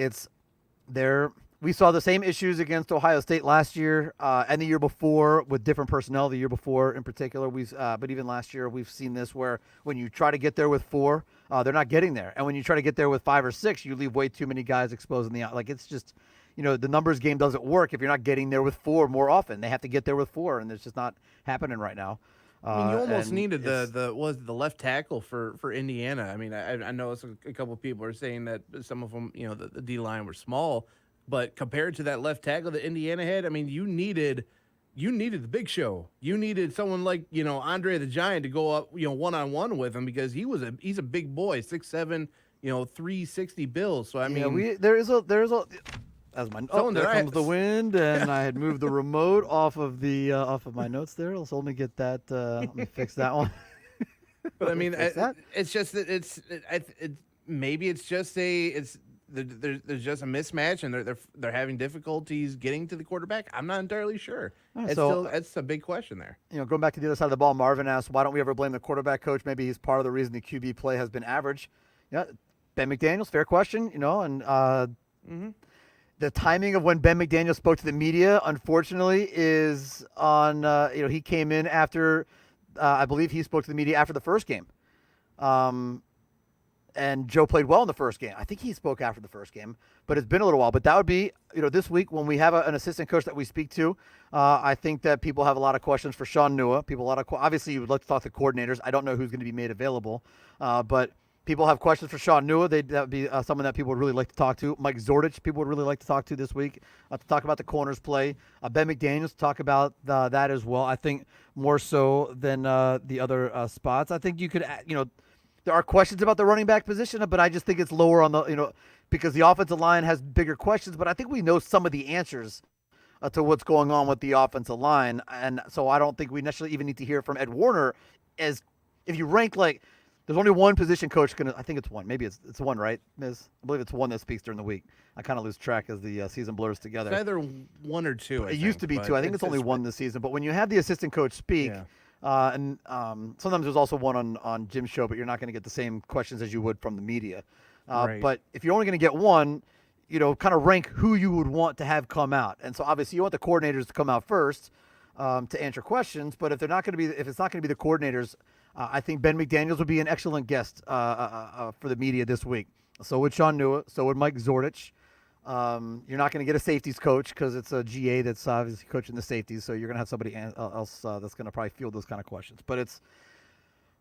We saw the same issues against Ohio State last year and the year before with different personnel. The year before, in particular, but even last year we've seen this where when you try to get there with 4, they're not getting there, and when you try to get there with 5 or 6, you leave way too many guys exposed in the out. Like it's just, the numbers game doesn't work if you're not getting there with 4 more often. They have to get there with 4, and it's just not happening right now. You almost needed the left tackle for Indiana. I know a couple of people are saying that some of them, the D line were small. But compared to that left tackle that Indiana had, you needed the big show. You needed someone like, Andre the Giant to go up, one-on-one with him because he's a big boy, 6'7", 360 bills. So there comes the wind, and I had moved the remote off of my notes there. Let's only get that. Let me fix that one. But it's just that maybe it's just there's just a mismatch, and they're having difficulties getting to the quarterback. I'm not entirely sure. It's a big question there. Going back to the other side of the ball, Marvin asked, why don't we ever blame the quarterback coach? Maybe he's part of the reason the QB play has been average. Ben McDaniels, fair question, and the timing of when Ben McDaniels spoke to the media, unfortunately, is on, he came in after, I believe he spoke to the media after the first game. And Joe played well in the first game. I think he spoke after the first game, but it's been a little while. But that would be, this week when we have an assistant coach that we speak to, I think that people have a lot of questions for Sean Nua. Obviously, you would like to talk to coordinators. I don't know who's going to be made available, but people have questions for Sean Nua. That would be someone that people would really like to talk to. Mike Zordich, people would really like to talk to this week to talk about the corners play. Ben McDaniels to talk about that as well. I think more so than the other spots. I think you could, there are questions about the running back position, but I just think it's lower on the, because the offensive line has bigger questions. But I think we know some of the answers to what's going on with the offensive line. And so I don't think we necessarily even need to hear from Ed Warner as if you rank there's only one position coach I think it's one. Maybe it's one, right, Miz? I believe it's one that speaks during the week. I kind of lose track as the season blurs together. It's either 1 or 2. It used to be 2. I think it's only 1 this season. But when you have the assistant coach speak, and sometimes there's also one on Jim's show, but you're not going to get the same questions as you would from the media. Right. But if you're only going to get one, kind of rank who you would want to have come out. And so obviously you want the coordinators to come out first to answer questions. But if it's not going to be the coordinators, I think Ben McDaniels would be an excellent guest for the media this week. So would Sean Nua. So would Mike Zordich. You're not going to get a safeties coach because it's a GA that's obviously coaching the safeties. So you're going to have somebody else that's going to probably field those kind of questions. But it's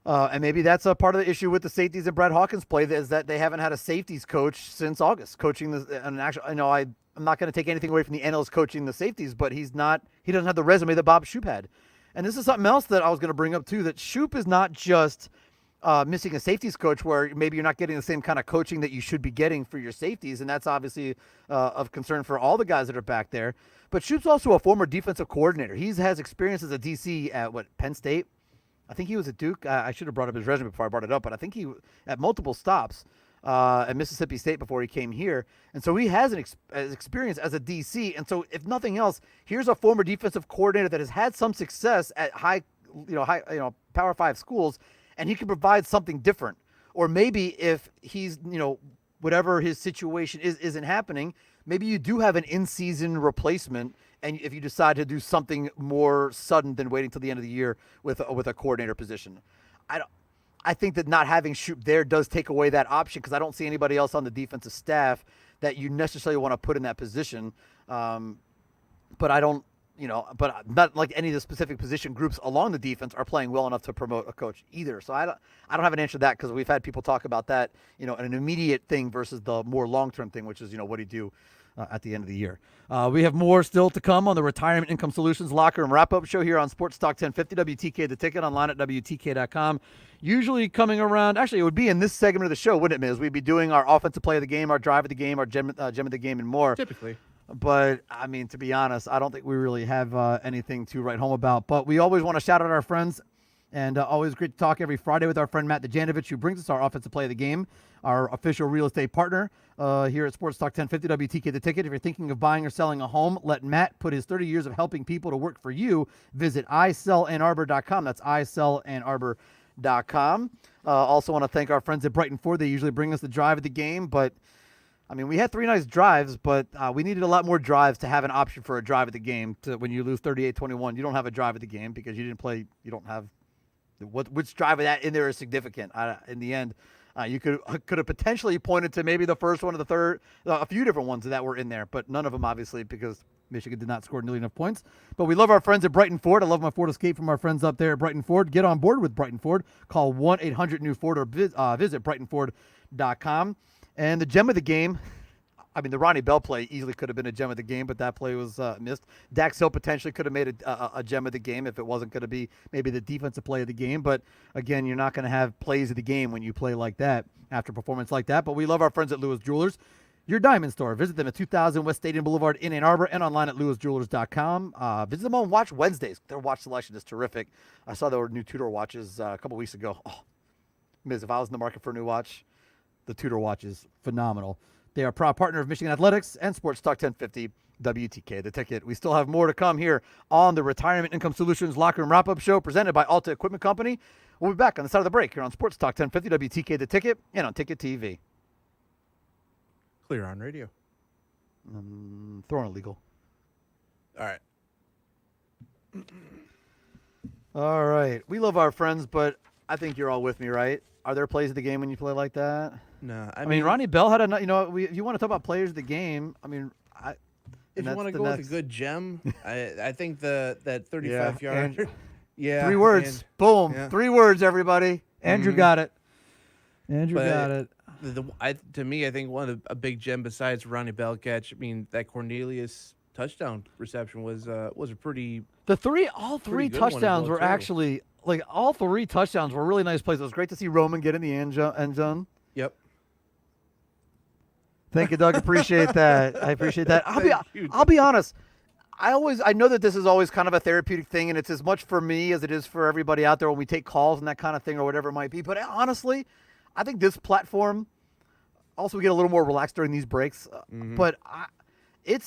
and maybe that's a part of the issue with the safeties and Brad Hawkins play is that they haven't had a safeties coach since August coaching and actually, I'm not going to take anything away from the NL's coaching the safeties, but he doesn't have the resume that Bob Shoop had. And this is something else that I was going to bring up too, that Shoop is not just missing a safeties coach where maybe you're not getting the same kind of coaching that you should be getting for your safeties, and that's obviously of concern for all the guys that are back there. But Shoop's also a former defensive coordinator. He has experience as a DC at Penn State. I think he was at Duke. I should have brought up his resume before I brought it up, but I think he at multiple stops at Mississippi State before he came here, and so he has an experience as a DC. And so, if nothing else, here's a former defensive coordinator that has had some success at high Power 5 schools, and he can provide something different. Or maybe if he's whatever his situation isn't happening, maybe you do have an in-season replacement. And if you decide to do something more sudden than waiting till the end of the year with a coordinator position, I think that not having Shoop there does take away that option, because I don't see anybody else on the defensive staff that you necessarily want to put in that position. But I don't, but not like any of the specific position groups along the defense are playing well enough to promote a coach either. So I don't have an answer to that, because we've had people talk about that, an immediate thing versus the more long-term thing, which is, what do you do at the end of the year. We have more still to come on the Retirement Income Solutions Locker Room Wrap-Up Show here on Sports Talk 1050 WTK The Ticket, online at WTK.com. Usually coming around, actually it would be in this segment of the show, wouldn't it, Miz? We'd be doing our offensive play of the game, our drive of the game, our gem of the game, and more. Typically. But, I mean, to be honest, I don't think we really have anything to write home about. But we always want to shout out our friends. And always great to talk every Friday with our friend Matt Dejanovic, who brings us our offensive play of the game, our official real estate partner here at Sports Talk 1050 WTK The Ticket. If you're thinking of buying or selling a home, let Matt put his 30 years of helping people to work for you. Visit isellanarbor.com. That's isellanarbor.com. Also want to thank our friends at Brighton Ford. They usually bring us the drive of the game, but I mean, we had 3 nice drives, but we needed a lot more drives to have an option for a drive of the game. When you lose 38-21, you don't have a drive of the game because you didn't play. You don't have which drive of that in there is significant. In the end, you could have potentially pointed to maybe the first one or the third, a few different ones that were in there, but none of them obviously because Michigan did not score nearly enough points. But we love our friends at Brighton Ford. I love my Ford Escape from our friends up there at Brighton Ford. Get on board with Brighton Ford. Call 1-800-NEW-FORD or visit BrightonFord.com. And the gem of the game, I mean, the Ronnie Bell play easily could have been a gem of the game, but that play was missed. Dax Hill potentially could have made a gem of the game if it wasn't going to be maybe the defensive play of the game. But, again, you're not going to have plays of the game when you play like that after a performance like that. But we love our friends at Lewis Jewelers, your diamond store. Visit them at 2000 West Stadium Boulevard in Ann Arbor and online at lewisjewelers.com. Visit them on Watch Wednesdays. Their watch selection is terrific. I saw there were new Tudor watches a couple weeks ago. Oh, Miz, if I was in the market for a new watch, the Tudor watch is phenomenal. They are a proud partner of Michigan Athletics and Sports Talk 1050 WTK The Ticket. We still have more to come here on the Retirement Income Solutions Locker Room Wrap-Up Show presented by Alta Equipment Company. We'll be back on the side of the break here on Sports Talk 1050 WTK The Ticket and on Ticket TV. Clear on radio. Throwing illegal. All right. All right. We love our friends, but I think you're all with me, right? Are there plays of the game when you play like that? No, I mean, Ronnie Bell had a, if you want to talk about players of the game, I mean, if you want to go with a good gem, I think that 35-yard. Yeah. 3 words. Boom. Yeah. 3 words, everybody. Andrew got it. Andrew got it. To me, I think a big gem besides Ronnie Bell catch. I mean, that Cornelius touchdown reception was a pretty. All three touchdowns were actually all 3 touchdowns were really nice plays. It was great to see Roman get in the end zone. Yep. Thank you, Doug. Appreciate that. I appreciate that. I'll be honest. I know that this is always kind of a therapeutic thing, and it's as much for me as it is for everybody out there when we take calls and that kind of thing or whatever it might be. But honestly, I think this platform also we get a little more relaxed during these breaks. But it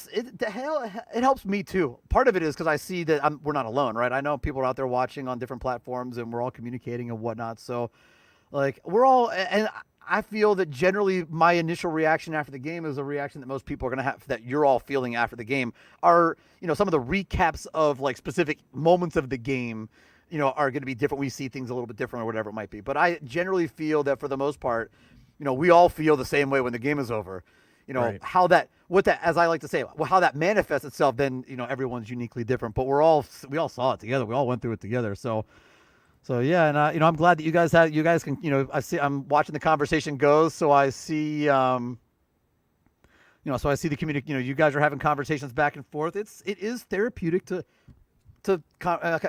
helps me too. Part of it is because I see that we're not alone, right? I know people are out there watching on different platforms, and we're all communicating and whatnot. So, we're all, and I feel that generally my initial reaction after the game is a reaction that most people are going to have, that you're all feeling after the game, are some of the recaps of specific moments of the game, are going to be different. We see things a little bit different or whatever it might be. But I generally feel that for the most part, we all feel the same way when the game is over. Right. As I like to say, how that manifests itself, then, everyone's uniquely different, but we all saw it together. We all went through it together. So yeah. And, I'm glad that you guys can, I'm watching the conversation goes. So I see, so I see the community, you guys are having conversations back and forth. It is therapeutic to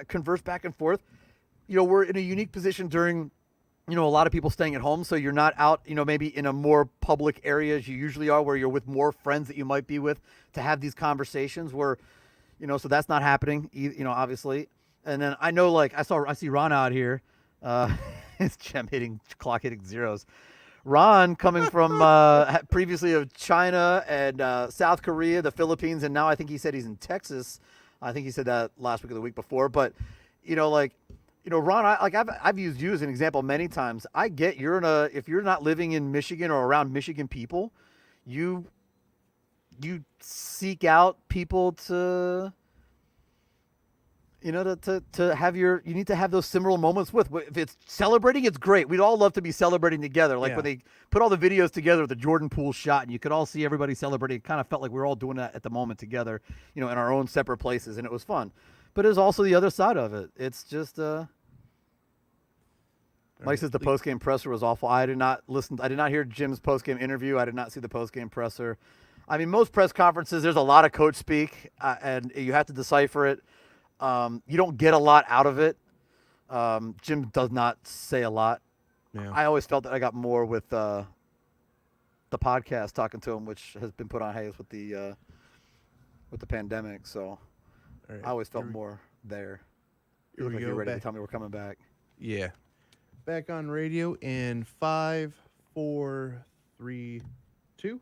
converse back and forth. We're in a unique position during a lot of people staying at home, so you're not out, maybe in a more public area as you usually are, where you're with more friends that you might be with to have these conversations where, so that's not happening, obviously. And then I know, like, I see Ron out here, his gem clock hitting zeros. Ron coming from previously of China and South Korea, the Philippines, and now I think he said he's in Texas. I think he said that last week or the week before, but Ron, I've used you as an example many times. I get if you're not living in Michigan or around Michigan people, you seek out people to have you need to have those similar moments with. If it's celebrating, it's great. We'd all love to be celebrating together. Like when they put all the videos together with the Jordan Poole shot and you could all see everybody celebrating. It kind of felt like we were all doing that at the moment together, in our own separate places, and it was fun. But there's also the other side of it. It's just Mike says the post-game presser was awful. I did not hear Jim's post-game interview. I did not see the post-game presser. I mean, most press conferences, there's a lot of coach speak, and you have to decipher it. You don't get a lot out of it. Jim does not say a lot. Yeah. I always felt that I got more with the podcast talking to him, which has been put on hiatus with the pandemic. So right. I always felt more there. You look like you're ready to tell me we're coming back. Yeah. Back on radio in 5, 4, 3, 2.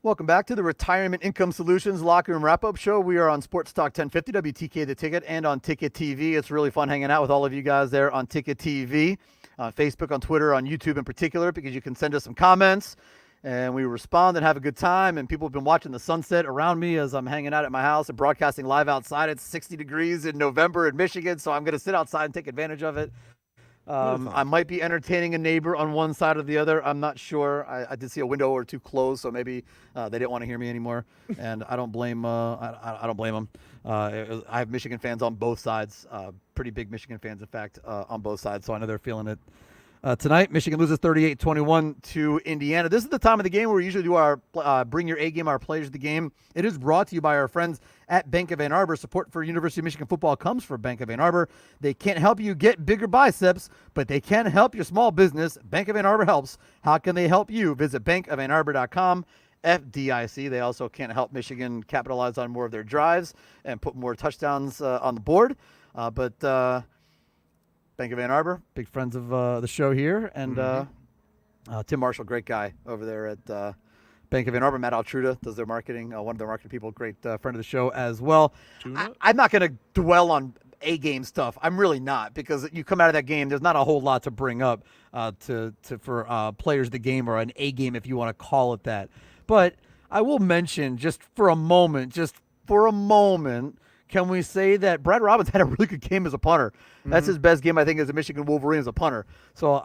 Welcome back to the Retirement Income Solutions Locker Room Wrap-Up Show. We are on Sports Talk 1050, WTK The Ticket, and on Ticket TV. It's really fun hanging out with all of you guys there on Ticket TV, on Facebook, on Twitter, on YouTube in particular, because you can send us some comments, and we respond and have a good time. And people have been watching the sunset around me as I'm hanging out at my house and broadcasting live outside. It's 60 degrees in November in Michigan, so I'm going to sit outside and take advantage of it. I might be entertaining a neighbor on one side or the other. I'm not sure. I did see a window or two closed, so maybe they didn't want to hear me anymore. And I don't blame. I don't blame them. I have Michigan fans on both sides. Pretty big Michigan fans, in fact, on both sides. So I know they're feeling it. Tonight, Michigan loses 38-21 to Indiana. This is the time of the game where we usually do our Bring Your A Game, our Players of the Game. It is brought to you by our friends at Bank of Ann Arbor. Support for University of Michigan football comes from Bank of Ann Arbor. They can't help you get bigger biceps, but they can help your small business. Bank of Ann Arbor helps. How can they help you? Visit bankofannarbor.com. FDIC. They also can't help Michigan capitalize on more of their drives and put more touchdowns on the board. But Bank of Ann Arbor, big friends of the show here. And Tim Marshall, great guy over there at Bank of Ann Arbor. Matt Altruda does their marketing, one of their marketing people, great friend of the show as well. I'm not going to dwell on A-game stuff. I'm really not, because you come out of that game, there's not a whole lot to bring up for players of the game, or an A-game if you want to call it that. But I will mention just for a moment, can we say that Brad Robbins had a really good game as a punter? That's his best game, I think, as a Michigan Wolverine as a punter. So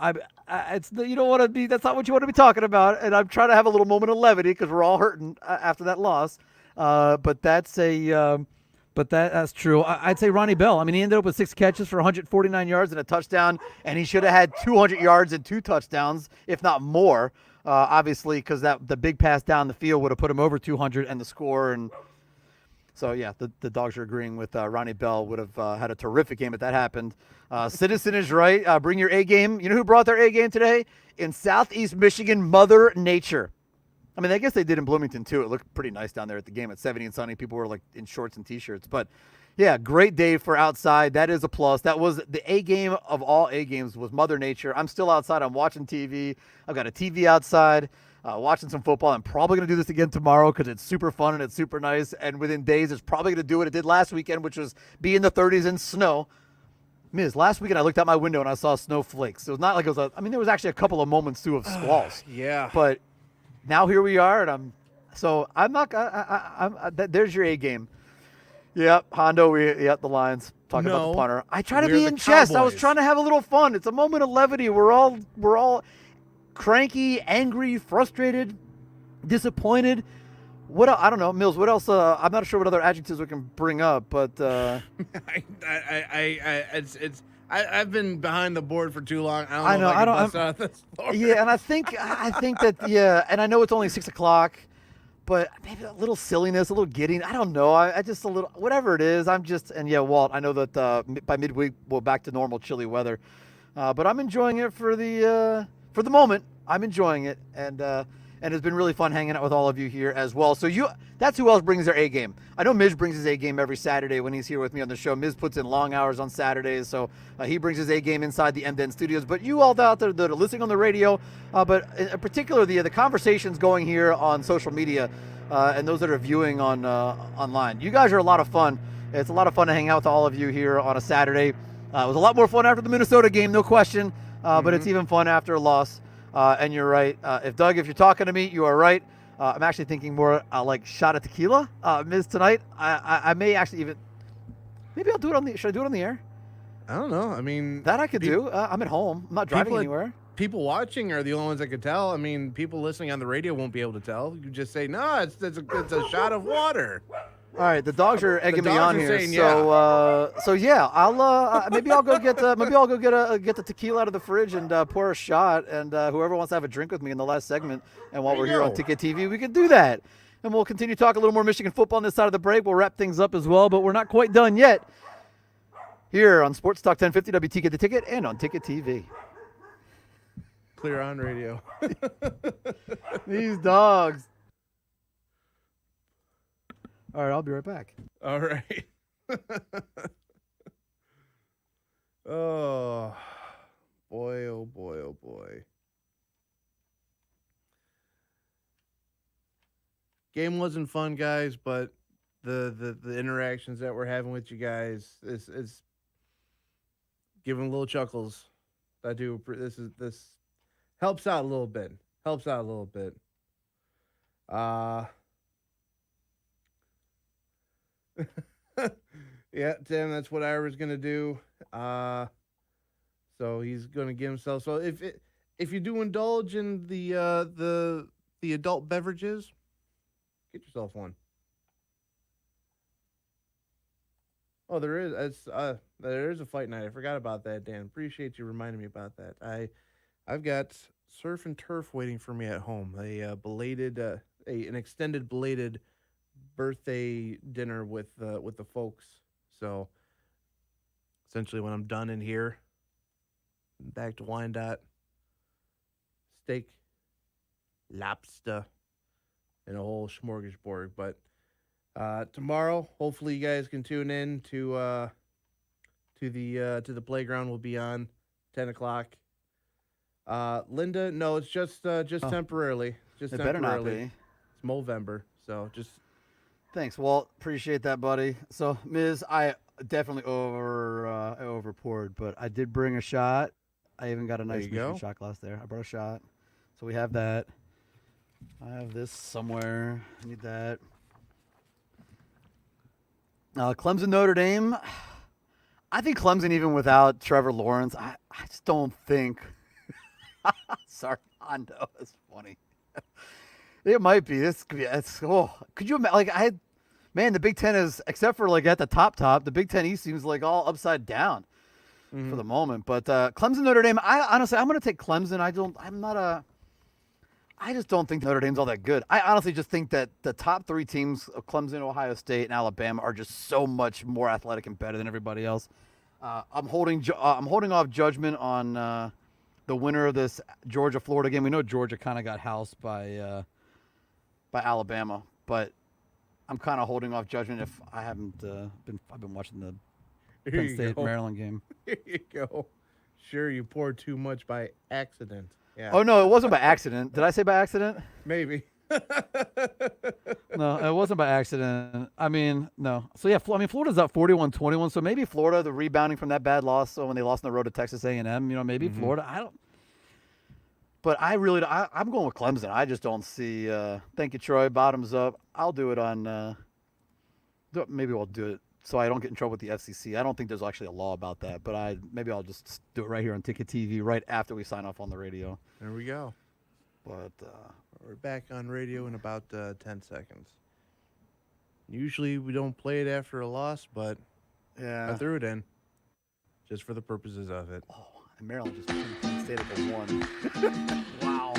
you don't want to be. That's not what you want to be talking about. And I'm trying to have a little moment of levity because we're all hurting after that loss. But that's true. I'd say Ronnie Bell. I mean, he ended up with 6 catches for 149 yards and a touchdown, and he should have had 200 yards and 2 touchdowns, if not more. Obviously, because the big pass down the field would have put him over 200 and the score. And so, yeah, the dogs are agreeing with Ronnie Bell. Would have had a terrific game if that happened. Citizen is right. Bring your A game. You know who brought their A game today? In Southeast Michigan, Mother Nature. I mean, I guess they did in Bloomington, too. It looked pretty nice down there at the game at 70 and sunny. People were, like, in shorts and T-shirts. But, yeah, great day for outside. That is a plus. That was the A game of all A games was Mother Nature. I'm still outside. I'm watching TV. I've got a TV outside. Watching some football. I'm probably going to do this again tomorrow because it's super fun and it's super nice. And within days, it's probably going to do what it did last weekend, which was be in the 30s in snow. Last weekend I looked out my window and I saw snowflakes. It was not like it was there was actually a couple of moments too of squalls. Yeah. But now here we are, and there's your A game. Yep, Hondo. The lines talking about the punter. I try to be in jest. I was trying to have a little fun. It's a moment of levity. We're all cranky, angry, frustrated, disappointed. I don't know, Mills. What else? I'm not sure what other adjectives we can bring up, but I've been behind the board for too long. I know. Yeah, and I think that and I know it's only 6:00, but maybe a little silliness, a little gidding. I don't know. I just a little whatever it is. Walt. I know that by midweek we're back to normal chilly weather. But I'm enjoying it for the moment. I'm enjoying it, and it's been really fun hanging out with all of you here as well. So that's who else brings their A game. I know Miz brings his A game every Saturday when he's here with me on the show. Miz puts in long hours on Saturdays, so he brings his A game inside the MDN studios. But you all out there that are listening on the radio, but in particular the conversations going here on social media, and those that are viewing on online, you guys are a lot of fun. It's a lot of fun to hang out with all of you here on a Saturday. It was a lot more fun after the Minnesota game, no question, but it's even fun after a loss. And you're right. If you're talking to me, you are right. I'm actually thinking more like shot of tequila, Miz, tonight. I may actually maybe I'll do it should I do it on the air? I don't know. I mean, that I could do. I'm at home. I'm not driving anywhere. People watching are the only ones that could tell. I mean, people listening on the radio won't be able to tell. You just say, no, it's a shot of water. All right, the dogs are egging me on here. Saying, so yeah, I'll maybe I'll go get get the tequila out of the fridge and pour a shot, and whoever wants to have a drink with me in the last segment, and while we're here on Ticket TV, we can do that, and we'll continue to talk a little more Michigan football on this side of the break. We'll wrap things up as well, but we're not quite done yet. Here on Sports Talk 1050 WTK The Ticket and on Ticket TV. Clear on radio. These dogs. All right, I'll be right back. All right. Oh, boy, oh, boy, oh, boy. Game wasn't fun, guys, but the interactions that we're having with you guys is giving little chuckles. I do. This helps out a little bit. Yeah, Tim, that's what Ira's gonna do. So he's gonna give himself. So if you do indulge in the adult beverages, get yourself one. Oh, there is a fight night. I forgot about that, Dan. Appreciate you reminding me about that. I've got surf and turf waiting for me at home. An extended belated birthday dinner with the folks. So essentially, when I'm done in here, back to Wyandotte, steak, lobster, and a whole smorgasbord. But tomorrow, hopefully, you guys can tune in to the playground. We'll be on 10:00. Linda, no, it's just temporarily. Just it temporarily. Better not be. It's Movember, so just. Thanks, Walt. Appreciate that, buddy. So, Miz, I definitely over poured, but I did bring a shot. I even got a nice shot glass there. I brought a shot. So we have that. I have this somewhere. I need that. Clemson, Notre Dame. I think Clemson, even without Trevor Lawrence, I just don't think. Sorry, Hondo. That's funny. It might be. Could you imagine? The Big Ten is, except for like at the top, the Big Ten East seems like all upside down for the moment. But Clemson, Notre Dame. I'm going to take Clemson. I just don't think Notre Dame's all that good. I honestly just think that the top three teams of Clemson, Ohio State, and Alabama are just so much more athletic and better than everybody else. I'm holding off judgment on the winner of this Georgia-Florida game. We know Georgia kind of got housed by Alabama, but I'm kind of holding off judgment if I haven't I've been watching the Penn State Maryland game. Here you go. Sure, you poured too much by accident. Yeah. Oh no, it wasn't by accident. Did I say by accident? Maybe. No, it wasn't by accident. I mean, no. So yeah, Florida's up 41-21. So maybe Florida, the rebounding from that bad loss, so when they lost on the road to Texas A&M, maybe Florida. I don't. But I'm going with Clemson. I just don't see. Thank you, Troy. Bottoms up. I'll do it on. Maybe I'll do it so I don't get in trouble with the FCC. I don't think there's actually a law about that, but maybe I'll just do it right here on Ticket TV right after we sign off on the radio. There we go. But we're back on radio in about 10 seconds. Usually we don't play it after a loss, but yeah, I threw it in just for the purposes of it. Oh, and Maryland just Penn State at the 1. Wow.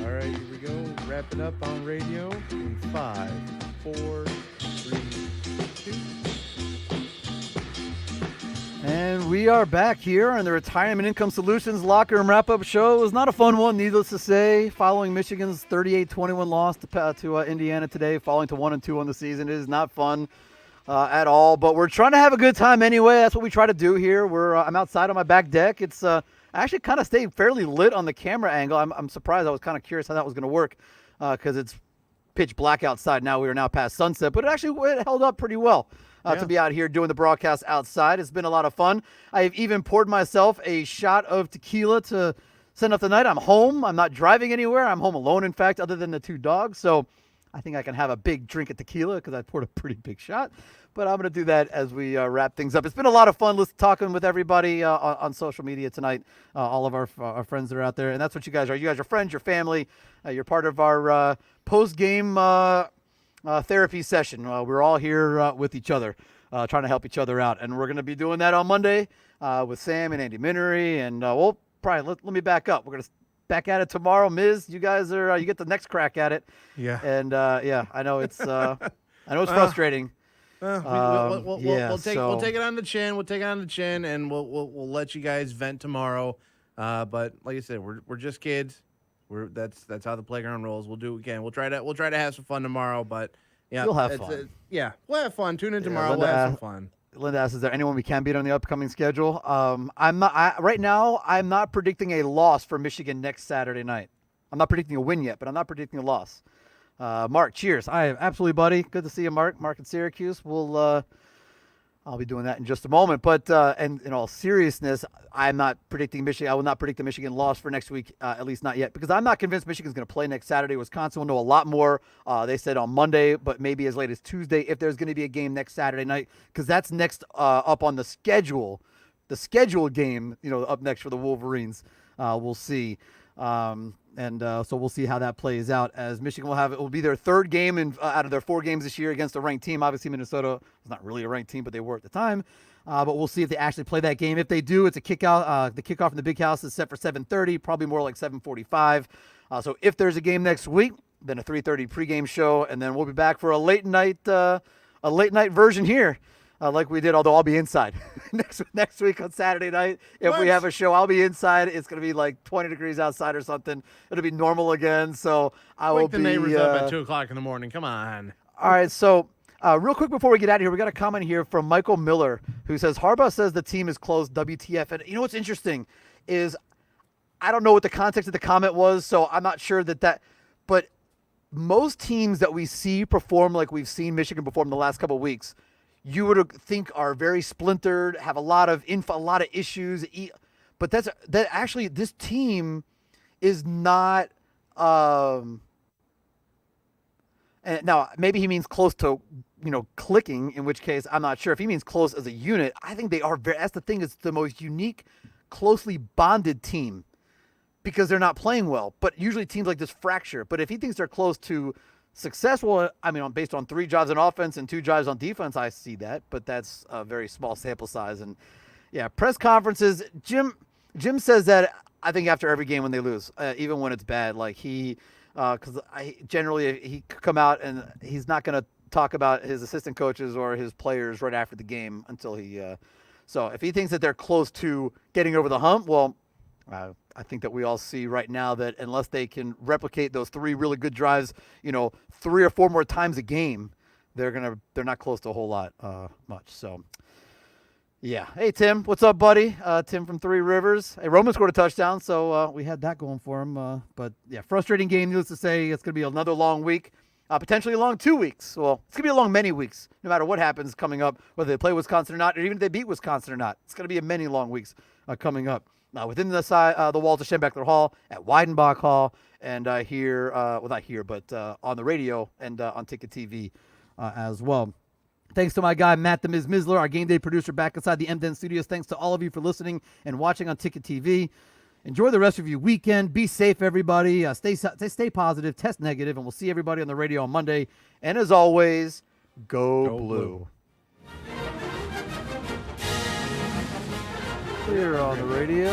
All right, here we go. Wrap it up on radio in 5, 4, 3, 2. we are back here on the Retirement Income Solutions Locker Room Wrap-Up Show. It was not a fun one, needless to say, following Michigan's 38-21 loss to Indiana today, falling to 1-2 on the season. It is not fun at all, but we're trying to have a good time anyway. That's what we try to do here. I'm outside on my back deck. It's actually kind of stayed fairly lit on the camera angle. I'm surprised. I was kind of curious how that was going to work because it's pitch black outside now. We are now past sunset, but it held up pretty well. To be out here doing the broadcast outside. It's been a lot of fun. I've even poured myself a shot of tequila to send off the night. I'm home. I'm not driving anywhere. I'm home alone, in fact, other than the two dogs. So I think I can have a big drink of tequila because I poured a pretty big shot. But I'm going to do that as we wrap things up. It's been a lot of fun talking with everybody on social media tonight, all of our friends that are out there. And that's what you guys are. You guys are friends, your family. You're part of our post-game therapy session. We're all here with each other, trying to help each other out. And we're going to be doing that on Monday with Sam and Andy Minery. And we'll probably, let me back up. We're going to back at it tomorrow. Miz, you guys are, you get the next crack at it. Yeah. And I know it's, frustrating. We'll take it on the chin. We'll take it on the chin, and we'll let you guys vent tomorrow. But like I said, we're just kids. That's how the playground rolls. We'll do it again. We'll try to have some fun tomorrow. But yeah, we'll have fun. We'll have fun. Tune in tomorrow. We'll have some fun. Linda asks, is there anyone we can beat on the upcoming schedule? Right now, I'm not predicting a loss for Michigan next Saturday night. I'm not predicting a win yet, but I'm not predicting a loss. Mark, cheers. Absolutely, buddy. Good to see you, Mark. Mark in Syracuse. I'll be doing that in just a moment. But and in all seriousness, I'm not predicting Michigan. I will not predict the Michigan loss for next week, at least not yet, because I'm not convinced Michigan's going to play next Saturday. Wisconsin will know a lot more. They said on Monday, but maybe as late as Tuesday if there's going to be a game next Saturday night, because that's next up on the schedule. The scheduled game, up next for the Wolverines. We'll see. So we'll see how that plays out, as Michigan it will be their third game out of their 4 games this year against a ranked team. Obviously, Minnesota was not really a ranked team, but they were at the time. But we'll see if they actually play that game. If they do, it's a kickout. The kickoff in the Big House is set for 7:30, probably more like 7:45. So if there's a game next week, then a 3:30 pregame show, and then we'll be back for a late night version here. Like we did, although I'll be inside next week on Saturday night. If we have a show, I'll be inside. It's going to be like 20 degrees outside or something. It'll be normal again. So I will be. Wake the neighbors up at 2 o'clock in the morning. Come on. All right. So real quick before we get out of here, we got a comment here from Michael Miller, who says, Harbaugh says the team is closed, WTF. And you know what's interesting is I don't know what the context of the comment was, so I'm not sure but most teams that we see perform like we've seen Michigan perform the last couple of weeks, you would think are very splintered, have a lot of issues, but actually this team is not. And now maybe he means close to clicking, in which case I'm not sure. If he means close as a unit, I think they are. That's the thing. It's the most unique, closely bonded team because they're not playing well. But usually teams like this fracture. But if he thinks they're close to successful, based on 3 drives on offense and 2 drives on defense, I see that, but that's a very small sample size. And yeah, press conferences, Jim says that I think after every game when they lose, even when it's bad, like because generally he could come out and he's not going to talk about his assistant coaches or his players right after the game until so if he thinks that they're close to getting over the hump, well, I think that we all see right now that unless they can replicate those 3 really good drives, 3 or 4 more times a game, they're not close to a whole lot much. So, yeah. Hey, Tim, what's up, buddy? Tim from 3 Rivers. Hey, Roman scored a touchdown, so we had that going for him. But yeah, frustrating game. Needless to say, it's going to be another long week, potentially a long 2 weeks. Well, it's going to be a long many weeks, no matter what happens coming up, whether they play Wisconsin or not, or even if they beat Wisconsin or not. It's going to be many long weeks coming up. Within the walls of Schembechler Hall, at Weidenbach Hall, and here, not here, but on the radio and on Ticket TV as well. Thanks to my guy, Matt the Miz Mizler, our game day producer back inside the MDN studios. Thanks to all of you for listening and watching on Ticket TV. Enjoy the rest of your weekend. Be safe, everybody. Stay positive, test negative, and we'll see everybody on the radio on Monday. And as always, go blue. Clear on the radio.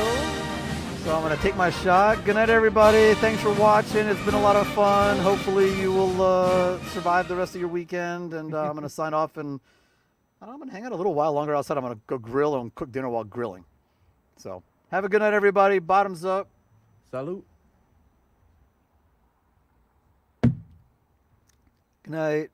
So I'm going to take my shot. Good night, everybody. Thanks for watching. It's been a lot of fun. Hopefully you will survive the rest of your weekend. And I'm going to sign off and I'm going to hang out a little while longer outside. I'm going to go grill and cook dinner while grilling. So have a good night, everybody. Bottoms up. Salute. Good night.